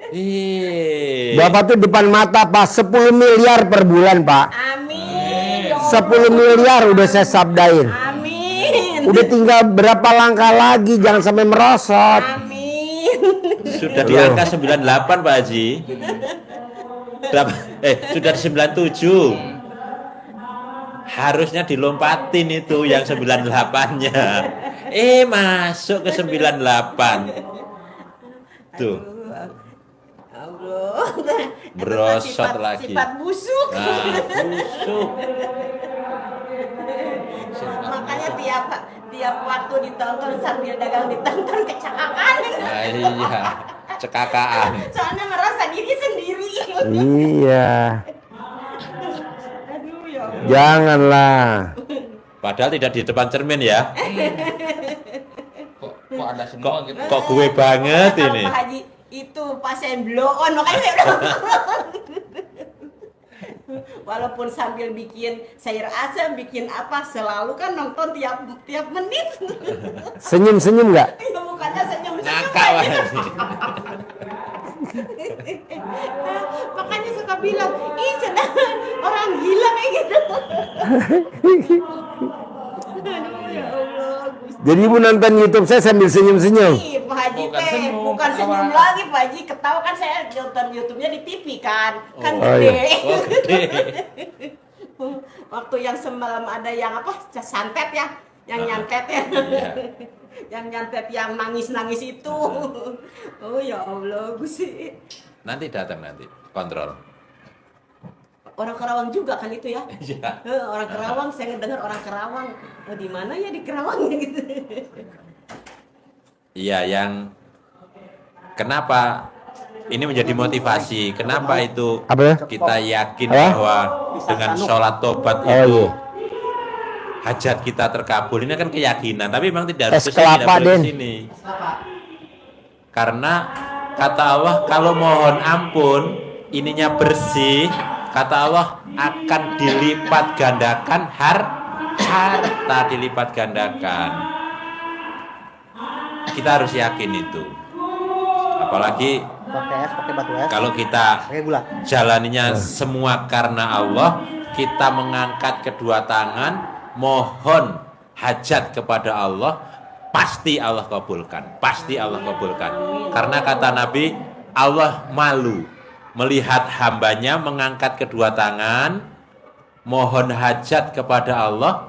Iya. Bapak tuh depan mata Pak, 10 miliar per bulan Pak. Amin. 10 miliar udah saya sabdain. Amin. Udah tinggal berapa langkah lagi, jangan sampai merosot. Amin. Sudah di angka 98 Pak Haji. Sudah di 97. Harusnya dilompatin itu yang 98-nya. Masuk ke 98. Tuh. Allah. Merosot lagi. Sifat busuk. Nah, busuk. Makanya tiap waktu ditonton sambil dagang ditonton kecelakaan. Nah, iya. Cekakaan. Soalnya merasa diri sendiri. Iya, Aduh ya Allah. janganlah. Padahal tidak di depan cermin ya. Kok ada semua gitu. Kok gue banget Kalau ini. Pak Haji itu pasien blow on, makanya saya udah Walaupun sambil bikin sayur asam, bikin apa, selalu kan nonton tiap menit. Senyum-senyum nggak? Ya bukannya senyum-senyum Ngakak aja. Pak. Makanya suka bilang, ih sedang orang gila kayak gitu. Aduh, ya Allah, Gusti. Jadi ibu nonton YouTube saya sambil senyum-senyum. Ih, Pak Haji Bukan teh senyum, bukan senyum ketawa. lagi Pak Haji, ketawa kan saya nonton YouTube-nya di TV kan Oh, gede. iya. Oh, gede. Waktu yang semalam ada yang apa santet ya, yang nyantet ya, Iya. yang nyantet yang nangis itu. Oh ya Allah, Gusti. Nanti datang nanti kontrol. Orang Kerawang juga kan itu ya? Iya. Orang Kerawang, saya ngedengar orang Kerawang. Oh, di mana ya di Kerawang gitu. Iya, yang kenapa ini menjadi motivasi? Kenapa itu Apa ya? kita yakin Apa? bahwa dengan sholat tobat Oh, itu iya. hajat kita terkabul? Ini kan keyakinan, tapi memang tidak harus Es ke sini, tidak kelapa, boleh ke Den. sini. Karena kata Allah kalau mohon ampun ininya bersih, kata Allah akan dilipat gandakan harta dilipat gandakan. Kita harus yakin itu. Apalagi pakai es, pakai batu es, kalau kita pakai gula. jalaninya semua karena Allah, kita mengangkat kedua tangan, mohon hajat kepada Allah, pasti Allah kabulkan. Pasti Allah kabulkan. Karena kata Nabi, Allah malu melihat hambanya mengangkat kedua tangan, mohon hajat kepada Allah,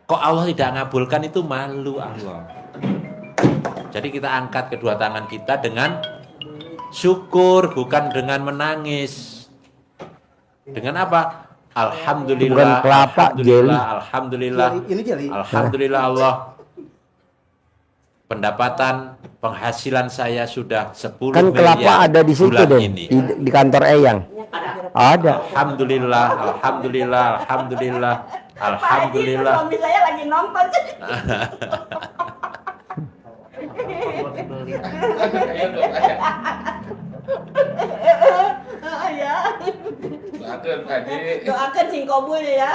kok Allah tidak ngabulkan, itu malu Allah. Jadi kita angkat kedua tangan kita dengan syukur, bukan dengan menangis. Dengan apa? Alhamdulillah, Bukan kelapa, alhamdulillah, alhamdulillah, Ini jeli. alhamdulillah Allah. Pendapatan penghasilan saya sudah 10 Kan kelapa miliar ada di situ bulan deh, ini. di kantor Eyang. Ada. Alhamdulillah, alhamdulillah, alhamdulillah, Pak Haji itu alhamdulillah. suami saya lagi nonton. Ya. Doakan sing kabul ya.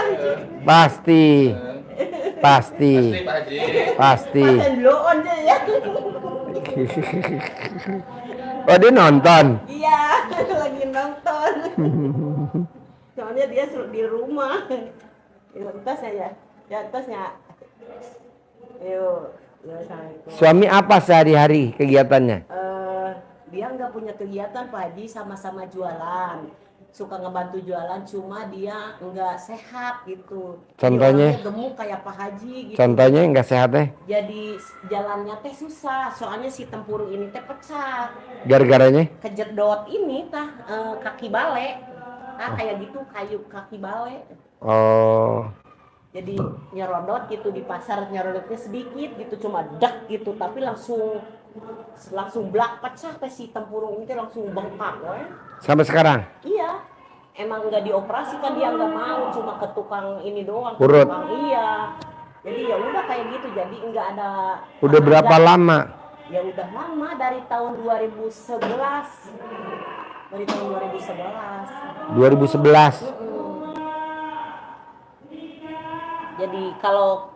Pasti. Pasti. Pasti. Pasen bloon aja ya. Oh, dia nonton. Iya, lagi nonton. Soalnya dia di rumah. Di tasnya ya. Ya tasnya. Yuk. Assalamualaikum. Suami apa sehari-hari kegiatannya? Dia nggak punya kegiatan Pak Haji, sama-sama jualan, suka ngebantu jualan, cuma dia nggak sehat gitu. Contohnya? Dia orangnya gemuk kayak Pak Haji gitu. Contohnya nggak sehat teh? Jadi jalannya teh susah, soalnya si tempurung ini teh pecah, Gara-garanya? kejedot ini tah kaki bale, kayak gitu kayu kaki bale. Oh, Jadi nyerodot gitu di pasar, nyerodotnya sedikit gitu, cuma dak gitu, tapi langsung blak pecah teh si tempurung ini teh langsung bengkak ya. sampai sekarang? Iya, emang nggak dioperasi kan, dia nggak mau, cuma ke tukang ini doang. Urut. Tukang, iya. Jadi ya udah kayak gitu, jadi nggak ada. Udah berapa lama? Ya udah lama, dari tahun 2011. Dari tahun 2011. 2011. Jadi kalau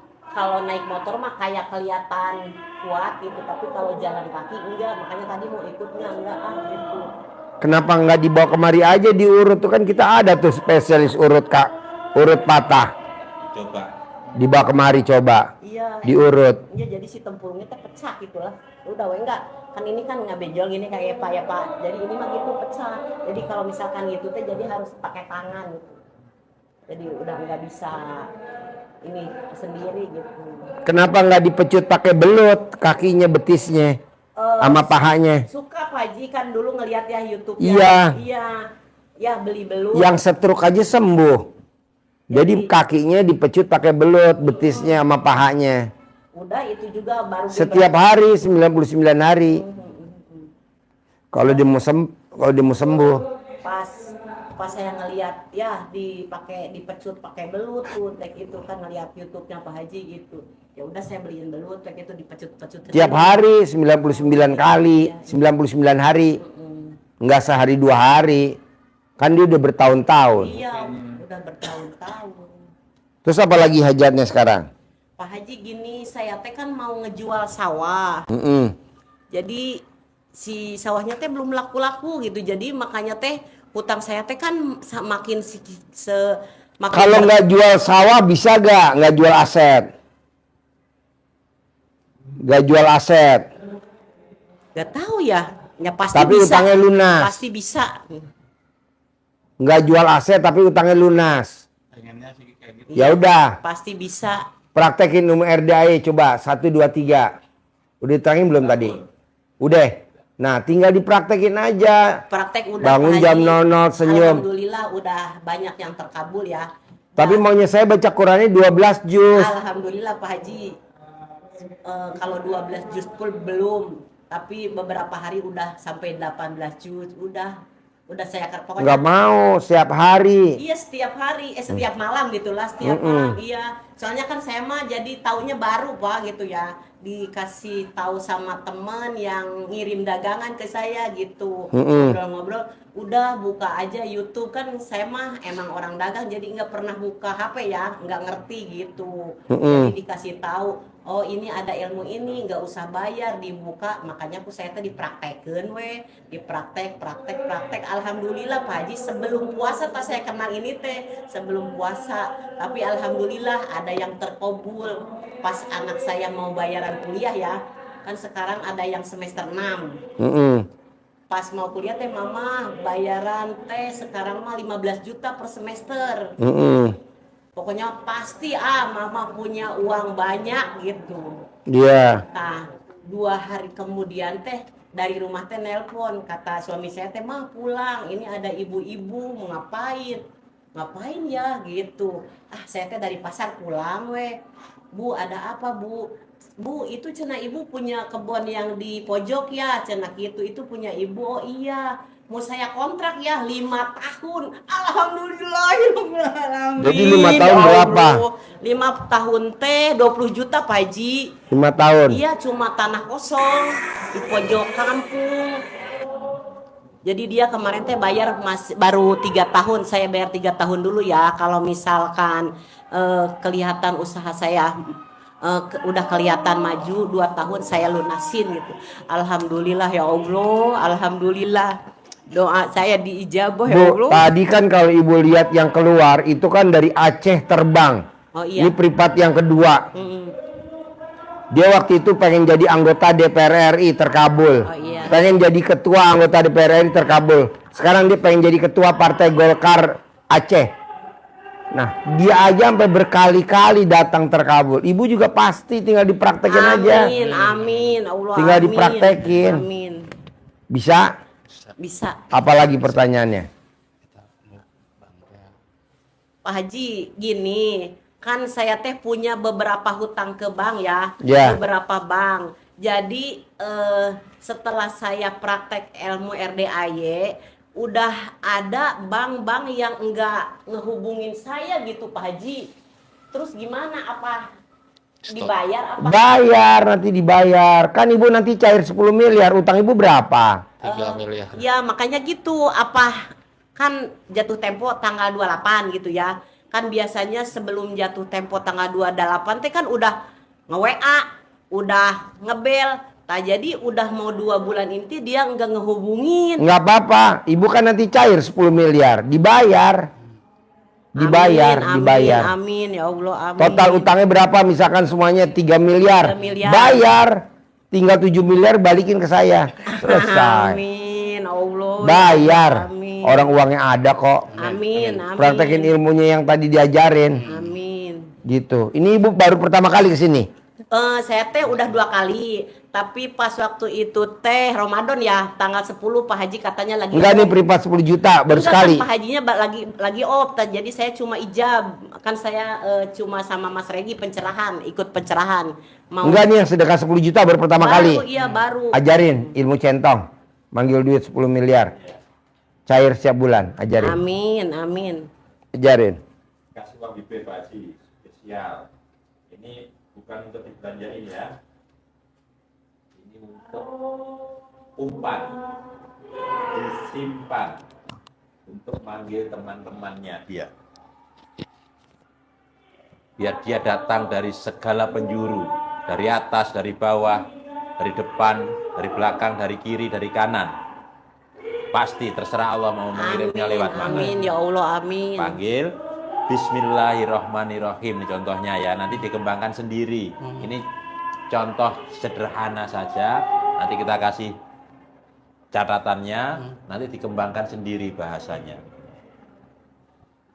naik motor mah kayak kelihatan kuat gitu, tapi kalau jalan kaki enggak. Makanya tadi mau ikutnya enggak gitu. Kenapa nggak dibawa kemari aja diurut tuh, kan kita ada tuh spesialis urut kak, urut patah. Coba. Dibawa kemari coba, Iya. diurut. Iya, jadi si tempurungnya teh pecah gitu lah. Udah we enggak. Kan ini kan nggak bejol gini kayak Pak ya Pak. Jadi ini mah gitu pecah. Jadi kalau misalkan gitu teh jadi harus pakai tangan gitu. Jadi udah nggak bisa ini sendiri gitu. Kenapa nggak dipecut pakai belut kakinya, betisnya, sama pahanya? Suka Pak Haji kan dulu ngeliat ya YouTube-nya. Iya. Iya. Ya beli belut. Yang setruk aja sembuh. Jadi kakinya dipecut pakai belut, betisnya sama pahanya. Udah itu juga baru Setiap hari 99 hari. Kalau dia mau sembuh. Pas saya ngeliat ya dipecut pakai belut tuh tek itu kan, ngeliat YouTube-nya Pak Haji gitu. Ya udah saya beliin belut tek itu dipecut-pecut. Tiap hari 99 kali, 99 hari. Enggak sehari 2 hari. Kan dia udah bertahun-tahun. Iya, udah udah bertahun-tahun. Terus apa lagi hajatnya sekarang? Pak Haji gini, saya teh kan mau ngejual sawah. Mm-mm. Jadi si sawahnya teh belum laku-laku gitu. Jadi makanya teh hutang saya teh kan makin makin Kalau nggak jual sawah bisa nggak jual aset? Nggak jual aset. nggak tahu ya. Ya pasti Tapi bisa. utangnya lunas. Pasti bisa. Nggak jual aset tapi utangnya lunas. Ya udah, Pasti bisa. praktekin RDAE coba 1 2 3. Udah diterangin belum tadi? Udah. Nah, tinggal dipraktekin aja. Praktek udah Bangun Pak jam Haji. 00 senyum. Alhamdulillah udah banyak yang terkabul ya. Tapi maunya saya baca Qurannya 12 juz. Alhamdulillah Pak Haji. Kalau 12 juz pun belum, tapi beberapa hari udah sampai 18 juz. Udah saya pokoknya Nggak mau setiap hari. iya setiap hari, setiap malam gitulah, setiap malam. Iya. Soalnya kan saya mah jadi taunya baru Pak gitu ya. Dikasih tahu sama teman yang ngirim dagangan ke saya gitu. Ngobrol-ngobrol, udah buka aja YouTube, kan saya mah emang orang dagang jadi nggak pernah buka HP ya, nggak ngerti gitu. Jadi dikasih tahu, oh ini ada ilmu ini, nggak usah bayar, dibuka. Makanya aku saya tadi dipraktekeun dipraktek. Alhamdulillah Pak Haji, sebelum puasa pas saya kenal ini teh, sebelum puasa. Tapi alhamdulillah ada yang terkabul pas anak saya mau bayaran kuliah ya. Kan sekarang ada yang semester 6. Pas mau kuliah teh mama bayaran teh sekarang mah 15 juta per semester. Pokoknya pasti mama punya uang banyak gitu. Iya. Nah 2 hari kemudian teh dari rumah teh nelpon, kata suami saya teh mah pulang, ini ada ibu-ibu mau ngapain ya gitu. Saya teh dari pasar pulang Bu ada apa Bu itu cenah ibu punya kebun yang di pojok ya, cenah gitu, itu punya ibu. Oh iya, mau saya kontrak ya 5 tahun. Alhamdulillah. Jadi 5 tahun berapa? 5 tahun teh 20 juta Pak Haji. 5 tahun. Iya, cuma tanah kosong di pojok kampung. Jadi dia kemarin teh bayar baru 3 tahun, saya bayar 3 tahun dulu ya. Kalau misalkan kelihatan usaha saya udah kelihatan maju, 2 tahun saya lunasin gitu. Alhamdulillah ya Allah, alhamdulillah. Doa saya diijabah ya Bu, Allah. tadi kan kalau ibu lihat yang keluar itu kan dari Aceh terbang. Oh iya. Ini privat yang kedua. Dia waktu itu pengen jadi anggota DPR RI terkabul. Oh iya. Pengen jadi ketua anggota DPR RI terkabul. Sekarang dia pengen jadi ketua Partai Golkar Aceh. Nah, dia aja sampai berkali-kali datang terkabul. Ibu juga pasti tinggal dipraktekin aja. Amin, Allah. Tinggal amin. dipraktekin. Amin. Bisa? Bisa. Apalagi pertanyaannya? Pak Haji, gini, kan saya teh punya beberapa hutang ke bank ya, Ya. beberapa bank. Jadi setelah saya praktek ilmu RDAY, udah ada bank-bank yang enggak ngehubungin saya gitu Pak Haji. Terus gimana? Apa dibayar? Apa? Bayar, nanti dibayar. Kan ibu nanti cair 10 miliar, utang ibu berapa? 3 miliar. Ya makanya gitu, apa kan jatuh tempo tanggal 28 gitu ya. Kan biasanya sebelum jatuh tempo tanggal 28 teh kan udah nge-WA, udah ngebel. Nah jadi udah mau 2 bulan ini dia enggak ngehubungin. Nggak apa-apa, ibu kan nanti cair 10 miliar, dibayar. Dibayar. Amin ya Allah, amin. Total utangnya berapa? Misalkan semuanya 3 miliar. 3 miliar. Bayar. Tinggal 7 miliar balikin ke saya. Selesai. Amin Allah. Bayar. Amin. Orang uangnya ada kok. Amin. Praktekin ilmunya yang tadi diajarin. Amin. Gitu. Ini ibu baru pertama kali ke sini. Saya teh udah 2 kali, tapi pas waktu itu teh Ramadan ya, tanggal 10 Pak Haji katanya lagi Enggak nih off. privat 10 juta baru Enggak, sekali. kan Pak Hajinya lagi off, jadi saya cuma ijab. Kan saya cuma sama Mas Regi pencerahan, ikut pencerahan. Enggak nih yang sedekah 10 juta baru pertama kali. Iya, baru. Ajarin ilmu centong. Manggil duit 10 miliar. Cair setiap bulan, ajarin. Amin, amin. Ajarin. Kasih uang BP Pak Haji spesial. Ini bukan untuk dibelanjain ya. Ini untuk umpan, disimpan untuk manggil teman-temannya dia. biar dia datang dari segala penjuru, dari atas, dari bawah, dari depan, dari belakang, dari kiri, dari kanan. Pasti terserah Allah mau mengirimnya lewat mana. Amin ya Allah, amin. Panggil Bismillahirrahmanirrahim. Ini contohnya ya, nanti dikembangkan sendiri. Ini contoh sederhana saja. Nanti kita kasih catatannya, nanti dikembangkan sendiri bahasanya.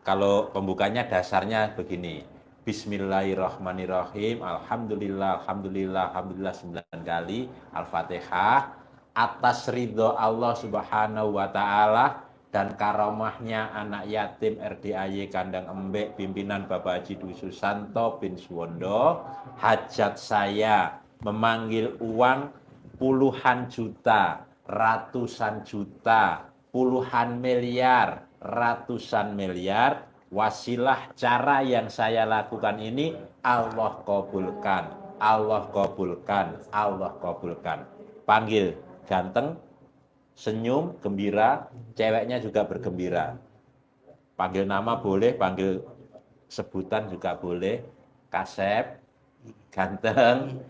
Kalau pembukanya dasarnya begini. Bismillahirrahmanirrahim. Alhamdulillah, alhamdulillah, alhamdulillah 9 kali. Al-Fatihah. Atas ridho Allah Subhanahu wa taala dan karomahnya anak yatim RDAY Kandang Embek pimpinan Bapak Haji Dwi Susanto bin Suwondo, hajat saya memanggil uang puluhan juta, ratusan juta, puluhan miliar, ratusan miliar. Wasilah cara yang saya lakukan ini Allah kabulkan, Allah kabulkan, Allah kabulkan. Panggil ganteng, senyum, gembira, ceweknya juga bergembira. Panggil nama boleh, panggil sebutan juga boleh. Kasep, ganteng,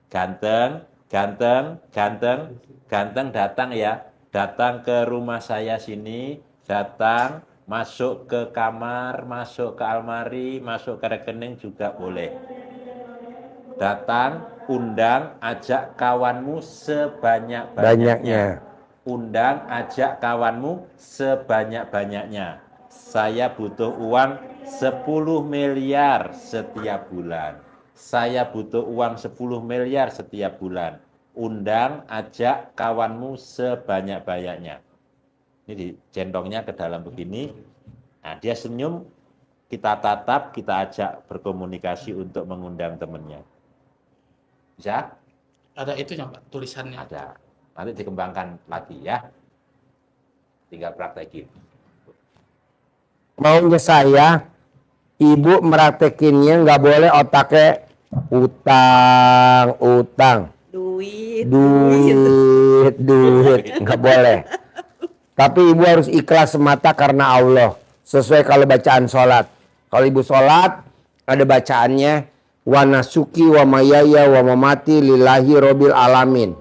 ganteng, ganteng, ganteng, ganteng datang ya. Datang ke rumah saya sini, datang. Masuk ke kamar, masuk ke almari, masuk ke rekening juga boleh. Datang, undang, ajak kawanmu sebanyak-banyaknya. Undang, ajak kawanmu sebanyak-banyaknya. Saya butuh uang 10 miliar setiap bulan. Saya butuh uang 10 miliar setiap bulan. Undang, ajak kawanmu sebanyak-banyaknya. Ini dicentongnya ke dalam begini. Nah, dia senyum, kita tatap, kita ajak berkomunikasi untuk mengundang temannya. Bisa? Ada itunya Pak, tulisannya. Ada. Nanti dikembangkan lagi ya. Tinggal praktekin. Maunya saya, ibu meraktekinnya nggak boleh otaknya utang, Duit. duit, nggak boleh. Tapi ibu harus ikhlas semata karena Allah. Sesuai kalau bacaan sholat. Kalau ibu sholat, ada bacaannya. Wa nasuki wa mayaya wa mamati lillahi robbil alamin.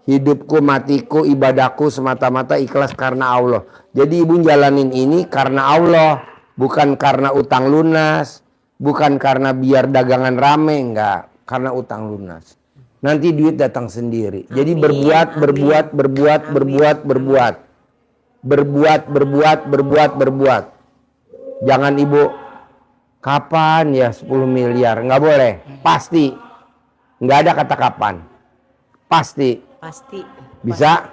Hidupku, matiku, ibadahku semata-mata ikhlas karena Allah. Jadi ibu jalanin ini karena Allah. Bukan karena utang lunas. Bukan karena biar dagangan rame. Enggak. Karena utang lunas. Nanti duit datang sendiri. Jadi Amin, berbuat. Berbuat. Jangan ibu, kapan ya 10 miliar? Nggak boleh. Pasti. Nggak ada kata kapan. Pasti. Pasti. Bisa?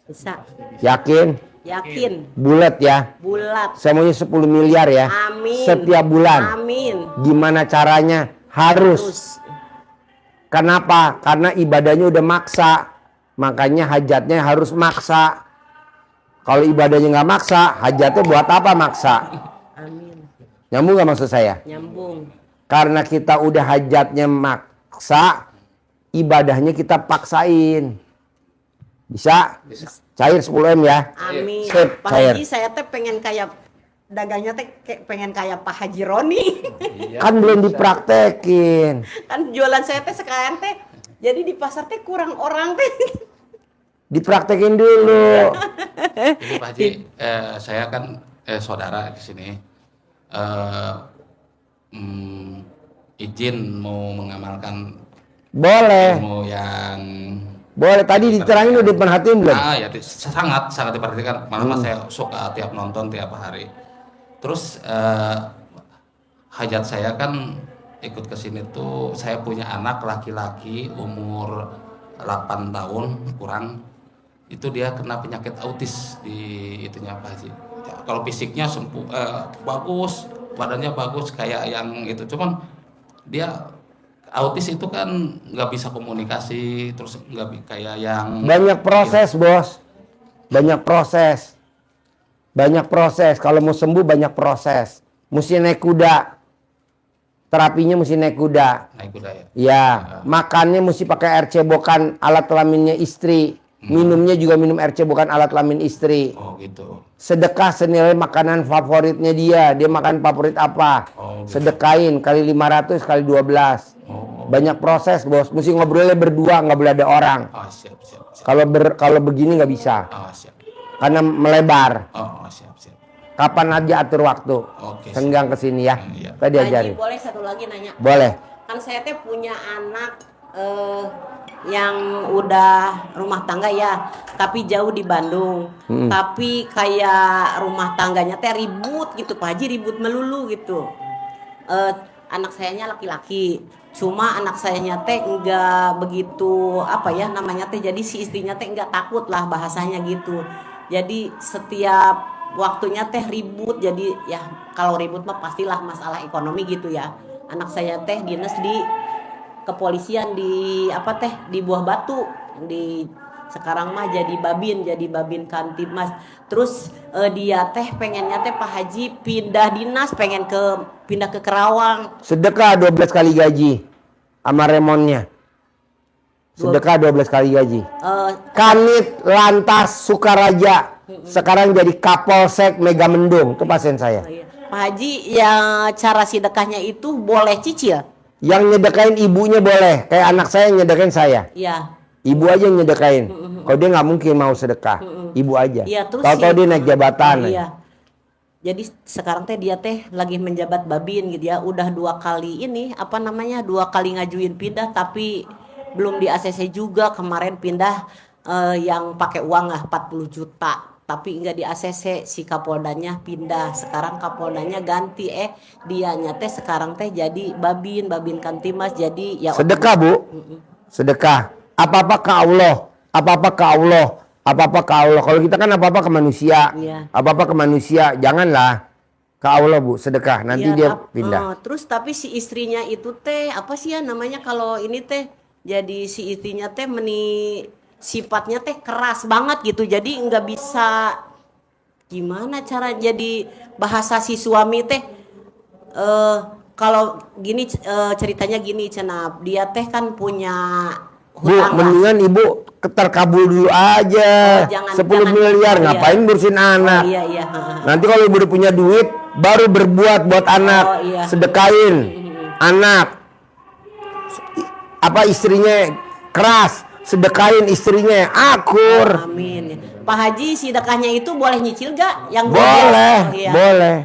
Bisa. Yakin? Yakin. Bulat ya? Bulat. Saya maunya 10 miliar ya? Amin. Setiap bulan. Amin. Gimana caranya? Harus. Kenapa? Karena ibadahnya udah maksa. Makanya hajatnya harus maksa. Kalau ibadahnya nggak maksa, hajatnya buat apa maksa? Amin. Nyambung nggak maksud saya? Nyambung. Karena kita udah hajatnya maksa, ibadahnya kita paksain. Bisa? Cair 10 M ya? Amin. Sip, Pak cair. Haji, saya teh pengen kayak dagangnya teh pengen kayak Pak Haji Roni. Kan belum dipraktekin. Kan jualan saya teh sekarang teh jadi di pasar teh kurang orang teh. Dipraktekin dulu. Ini Pak Haji, saya kan saudara di sini. Izin mau mengamalkan Boleh. ilmu yang Boleh. Tadi diterangin udah diperhatiin belum? ya sangat diperhatikan. Malah saya suka tiap nonton tiap hari. Terus hajat saya kan ikut ke sini tuh, saya punya anak laki-laki umur 8 tahun kurang. Itu dia kena penyakit autis di itunya Pak Haji. Ya, kalau fisiknya bagus, badannya bagus kayak yang itu, cuman dia autis itu kan nggak bisa komunikasi, terus kayak yang Banyak proses, bos. Banyak proses. Kalau mau sembuh banyak proses. Mesti naik kuda. Terapinya mesti naik kuda. naik kuda ya. Ya, makannya mesti pakai air cebokan alat kelaminnya istri. Minumnya juga minum air cebokan alat kelamin istri. Oh gitu. Sedekah senilai makanan favoritnya dia. Dia makan favorit apa? Oh sedekain kali 500 kali 12. Banyak proses bos, mesti ngobrolnya berdua, nggak boleh ada orang. Oh, siap, siap, siap. Kalau begini nggak bisa, Oh, siap. karena melebar. Oh, siap, siap. Kapan aja atur waktu, Oke, senggang kesini ya. Iya. Tadi Pak Haji, ajarin. boleh satu lagi nanya? Boleh. Kan saya teh punya anak yang udah rumah tangga ya, tapi jauh di Bandung. Tapi kayak rumah tangganya teh ribut gitu Pak Haji, ribut melulu gitu. Anak sayanya laki-laki, cuma anak sayanya teh enggak begitu apa ya namanya teh, jadi si istrinya teh enggak takut lah bahasanya gitu. Jadi setiap waktunya teh ribut, jadi ya kalau ribut mah pastilah masalah ekonomi gitu ya. Anak saya teh dinas di kepolisian di apa teh di Buah Batu, di sekarang mah jadi babin Kantimas. Terus dia teh pengennya teh Pak Haji pindah dinas, pindah ke Kerawang. Sedekah 12 kali gaji sama remonnya. Sedekah 12 kali gaji. Kanit Lantas Sukaraja sekarang jadi Kapolsek Megamendung, itu pasien saya. Pak Haji, yang cara sedekahnya itu boleh cicil? Yang nyedekain ibunya boleh, kayak anak saya yang nyedekain saya. Iya. Ibu aja yang nyedekain. Kalau dia nggak mungkin mau sedekah, ibu aja. Iya, terus Tahu-tahu dia naik jabatan. Iya. Jadi sekarang teh dia teh lagi menjabat babin gitu ya. Udah 2 kali ini apa namanya 2 kali ngajuin pindah, tapi belum di ACC juga. Kemarin pindah yang pakai uang lah 40 juta. Tapi enggak di ACC, si Kapoldanya pindah. Sekarang Kapoldanya ganti, dianya teh sekarang teh jadi babin Kantimas, jadi ya Sedekah bu, sedekah. Apa-apa ke Allah, apa-apa ke Allah, apa-apa ke Allah. Kalau kita kan apa-apa ke manusia, Iya. apa-apa ke manusia, janganlah ke Allah bu, sedekah. Nanti Iya, dia pindah. terus tapi si istrinya itu teh apa sih ya namanya kalau ini teh, jadi si istrinya teh sifatnya teh keras banget gitu, jadi nggak bisa gimana cara, jadi bahasa si suami teh kalau gini ceritanya gini cenap, dia teh kan punya Bu, hutang lah. mendingan ibu terkabul dulu aja. Jangan, 10 jangan. miliar, Oh, iya. ngapain ngurusin anak? Iya iya. Nanti kalau ibu udah punya duit, baru berbuat buat anak. Oh, iya. Sedekain anak. Apa istrinya keras, sedekain istrinya akur. Amin. Pak Haji, sedekahnya itu boleh nyicil gak? Yang Boleh, Oh, iya. boleh.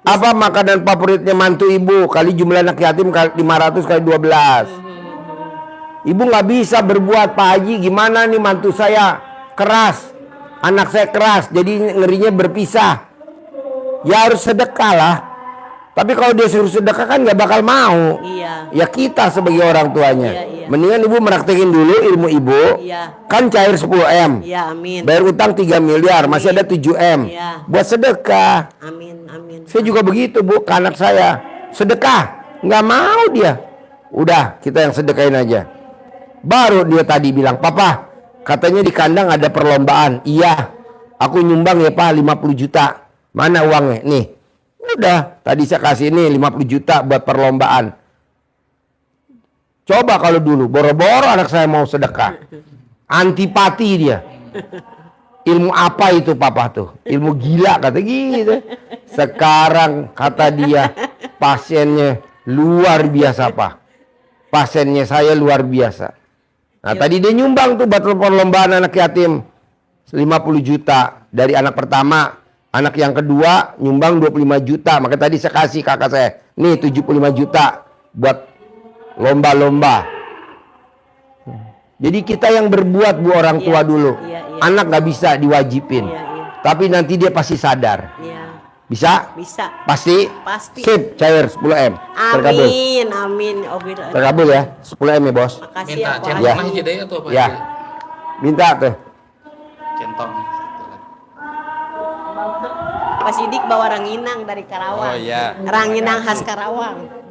Apa makanan favoritnya mantu ibu? Kali jumlah anak yatim kali 500 kali 12. Ibu nggak bisa berbuat, Pak Haji. Gimana nih mantu saya keras, anak saya keras, jadi ngerinya berpisah. Ya harus sedekah lah. Tapi kalau dia suruh sedekah kan nggak bakal mau. Iya. Ya kita sebagai orang tuanya. Iya, iya. Mendingan ibu meraktekin dulu ilmu ibu. Iya. Kan cair 10 M. Iya, amin. Bayar utang 3 miliar, masih ada 7 M. Iya. Buat sedekah. Amin, amin. Saya juga begitu bu, ke anak saya. Sedekah, nggak mau dia. Udah, kita yang sedekahin aja. Baru dia tadi bilang, papa, katanya di kandang ada perlombaan. Iya, aku nyumbang ya pak 50 juta. Mana uangnya? Nih. Udah, tadi saya kasih ini 50 juta buat perlombaan. Coba kalau dulu, boro-boro anak saya mau sedekah. Antipati dia. Ilmu apa itu papa tuh? Ilmu gila kata gitu. Sekarang kata dia pasiennya luar biasa pak. Pasiennya saya luar biasa. Nah tadi dia nyumbang tuh buat perlombaan anak yatim 50 juta dari anak pertama. Anak yang kedua nyumbang 25 juta. Maka tadi saya kasih kakak saya. Nih 75 juta buat lomba-lomba. Jadi kita yang berbuat bu orang tua Iya, dulu. iya, iya. Anak gak bisa diwajibin. Iya, iya. Tapi nanti dia pasti sadar. Iya. Bisa? Bisa. Pasti? Pasti. Sip, cair 10 M. Terkabul. Amin, amin. Terkabul ya. 10 M ya bos. Makasih Minta ya Pak centong Ya. Haji. aja deh atau apa? Ya. Minta tuh. Centong. Pak Sidik bawa ranginang dari Karawang. Oh, iya. Ranginang khas Karawang.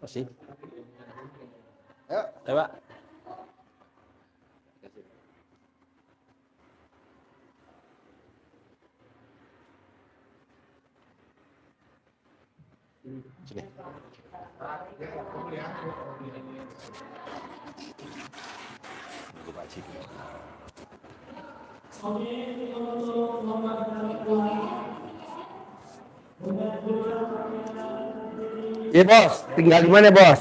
Masih. Ayo, Pak. Sini. Tunggu Pak Haji dulu. Iya bos, tinggal di mana bos?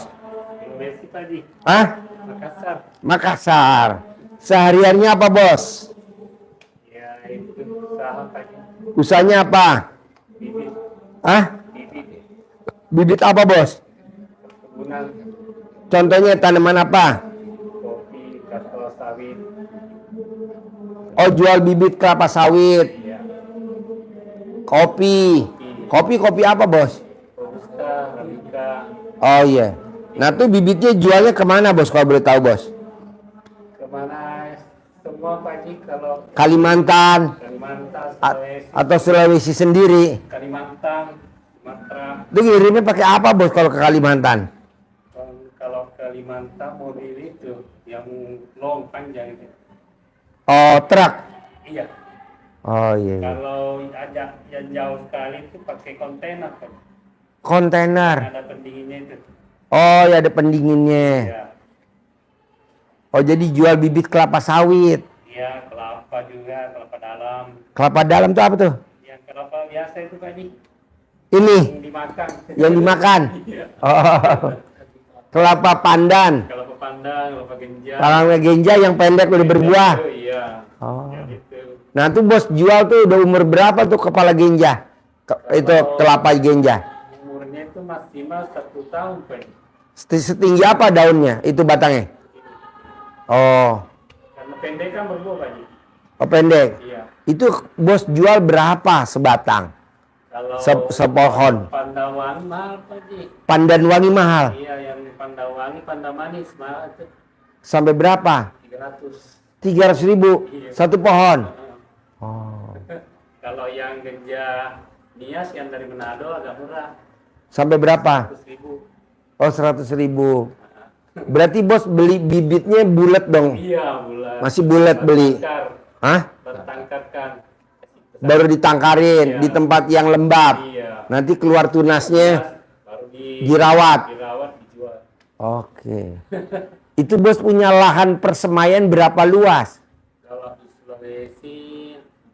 Besi tadi, Hah? Makassar. Makassar. Sehariannya apa bos? Ya itu usaha tadi, Usahanya apa? bibit, Hah? bibit, Bibit apa bos? perkebunan, Contohnya tanaman apa? kopi, kakao sawit, Oh jual bibit kelapa sawit, ya, kopi. Kopi apa bos? robusta, arabica, Oh iya. Nah tuh bibitnya jualnya kemana bos kalau boleh tahu bos? kemana semua Pak Haji, kalau Kalimantan Kalimantan, a- Sulawesi, atau Sulawesi sendiri? Kalimantan, Sumatera. Itu ngirimnya pakai apa bos kalau ke Kalimantan? Kalau Kalimantan mobil itu yang long panjang itu, Oh truk. iya. Oh iya. Kalau ada yang jauh sekali itu pakai kontainer kan, Kontainer. ada pendinginnya itu. Oh ya ada pendinginnya. Ya, Oh jadi jual bibit kelapa sawit. iya, kelapa juga, kelapa dalam. Kelapa dalam tuh apa tuh? Yang kelapa biasa itu Pak Haji, Ini yang dimakan. yang dimakan. Iya. Oh. Kelapa pandan. Kelapa pandan, kelapa genjang. Kalangnya genja yang pendek udah berbuah. Itu, iya. Oh. Ya, gitu. Nah tuh bos jual tuh udah umur berapa tuh kepala genja? Itu kelapa genja. Umurnya itu maksimal 1 tahun Pak Haji. Setinggi apa daunnya? Itu batangnya? Oh, Karena pendek kan berbuah Pak Haji. oh pendek. Iya. Itu bos jual berapa sebatang? Kalau Sepohon. pandawan mahal Pak Haji. Pandan wangi mahal. Iya, yang pandawangi, panda manis mahal itu Sampai berapa? 300. 300.000 Iya. satu pohon. Heeh. Oh. Kalau yang genja nias yang dari Manado agak murah, Sampai berapa? 100.000. Oh 100.000. Berarti bos beli bibitnya bulat dong? Iya, bulan. Masih bulat beli? Hah? Bertangkarkan. Baru ditangkarin Iya. di tempat yang lembab. Iya. Nanti keluar tunasnya. Baru Dirawat. dirawat, dijual. Oke. Itu bos punya lahan persemaian berapa luas? Kalau di Sulawesi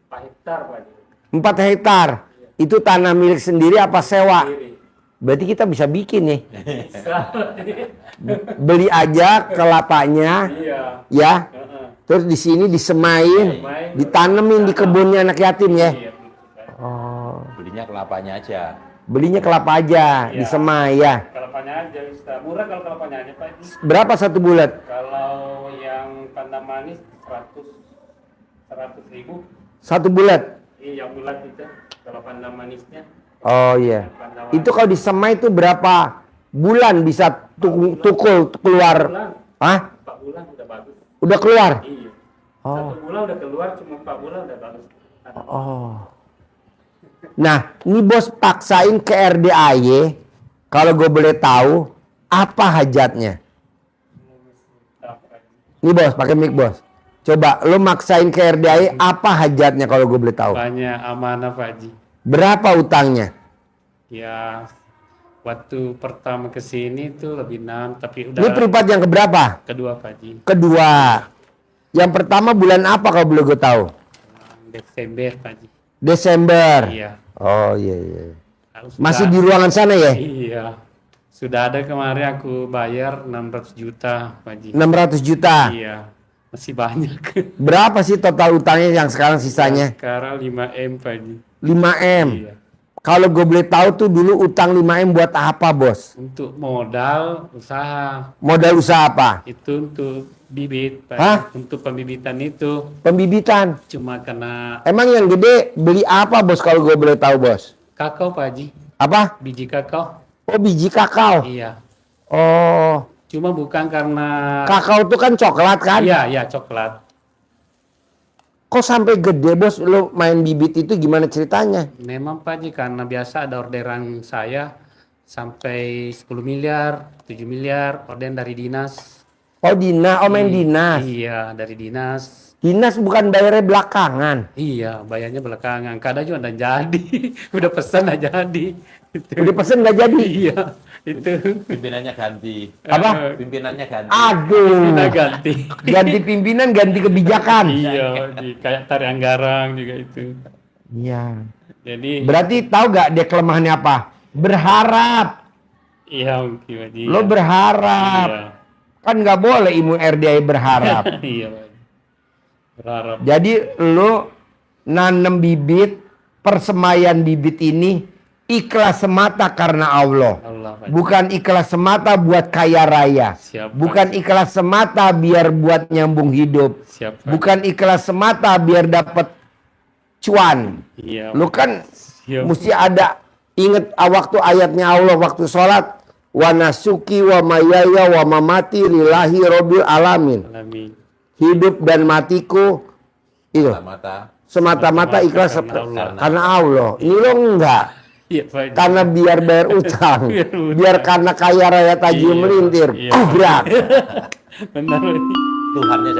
4 hektar Pak Haji. 4 hektar. Itu tanah milik sendiri apa sewa? Sendiri. Berarti kita bisa bikin nih. Bisa. Beli aja kelapanya, Iya. ya. Heeh. Terus di sini disemain, ditanemin di kebunnya anak yatim ya. Iya, gitu, Pak. Oh. Belinya kelapanya aja. Belinya kelapa aja, Iya. disemai ya. Kelapanya aja bisa. Murah kalau kelapanya aja Pak Haji. Berapa satu bulat? Kalau yang panda manis 100.000. Satu bulat. Iya, yang bulat itu. Kalau panda manisnya Oh iya. panda Itu kalau disemai itu berapa bulan bisa tukul keluar? bulan, Hah? 4 bulan udah bagus. Udah keluar? Iya. Oh. 1 bulan udah keluar, cuma 4 bulan udah bagus. Oh. Nah, ini bos paksain ke RDAY. Kalau gue boleh tahu, apa hajatnya? Ini bos, pakai mic bos. Coba, lo maksain ke RDAY, apa hajatnya kalau gue boleh tahu? Banyak amanah Pak Haji. Berapa utangnya? Ya, waktu pertama ke sini tuh lebih 6, tapi Ini udah privat yang keberapa? kedua Pak Haji. Kedua. Yang pertama bulan apa kalau boleh gue tahu? Desember Pak Haji. Desember. Iya. Oh iya iya. Sudah- Masih di ruangan sana ya? Iya. Sudah ada kemarin aku bayar 600 juta Pak Haji. 600 juta. Iya. Masih banyak. Berapa sih total utangnya yang sekarang sisanya? Sekarang 5M Pak Haji. 5M. Iya. Kalau gue boleh tahu tuh dulu utang 5M buat apa bos? Untuk modal usaha. Modal usaha apa? Itu untuk bibit Pak Hah? Haji. Untuk pembibitan itu. Pembibitan. Cuma karena Emang yang gede beli apa bos kalau gue boleh tahu bos? kakao Pak Haji. Apa? Biji kakao. Oh biji kakao. Iya. Oh, Cuma bukan karena kakao tuh kan coklat kan? Iya, iya coklat. Kok sampai gede bos lo main bibit itu gimana ceritanya? Memang Pak Haji karena biasa ada orderan saya sampai 10 miliar, 7 miliar, orden dari dinas. Oh dinas, oh main dinas. Iya, dari dinas. Dinas bukan bayarnya belakangan. Iya, bayarnya belakangan. Kadang juga nggak jadi. Udah pesan nggak jadi. Itu. Udah pesen nggak jadi. Iya, itu. Pimpinannya ganti. Apa? Pimpinannya ganti. Aduh. Kita ganti. Ganti pimpinan, ganti kebijakan. Iya, kayak tarik anggaran juga itu. Iya. Jadi, Berarti tahu gak dia kelemahannya apa? Berharap. iya mungkin Pak Haji. Lo berharap. Iya. Kan nggak boleh ilmu RDI berharap. Iya, Pak Haji. Berharap. Jadi lo nanam bibit, persemaian bibit ini ikhlas semata karena Allah. Allah, Pak Haji. Bukan ikhlas semata buat kaya raya. Siap, Pak. Bukan ikhlas semata biar buat nyambung hidup. Siap, Pak. Bukan ikhlas semata biar dapat cuan. Iya. Lu kan Siap. mesti ada inget waktu ayatnya Allah waktu sholat, wa nasuki wa mayaya wa mamati lillahi robbil alamin. Amin. Hidup dan matiku itu Mata. semata-mata ikhlas karena Allah. karena Allah. Ini lo enggak. Iya, Pak Haji. Karena biar bayar utang, Biar utang. biar karena kaya raya tajam Iya, melintir, iya. kubrak. Benar, Pak Haji. Tuhannya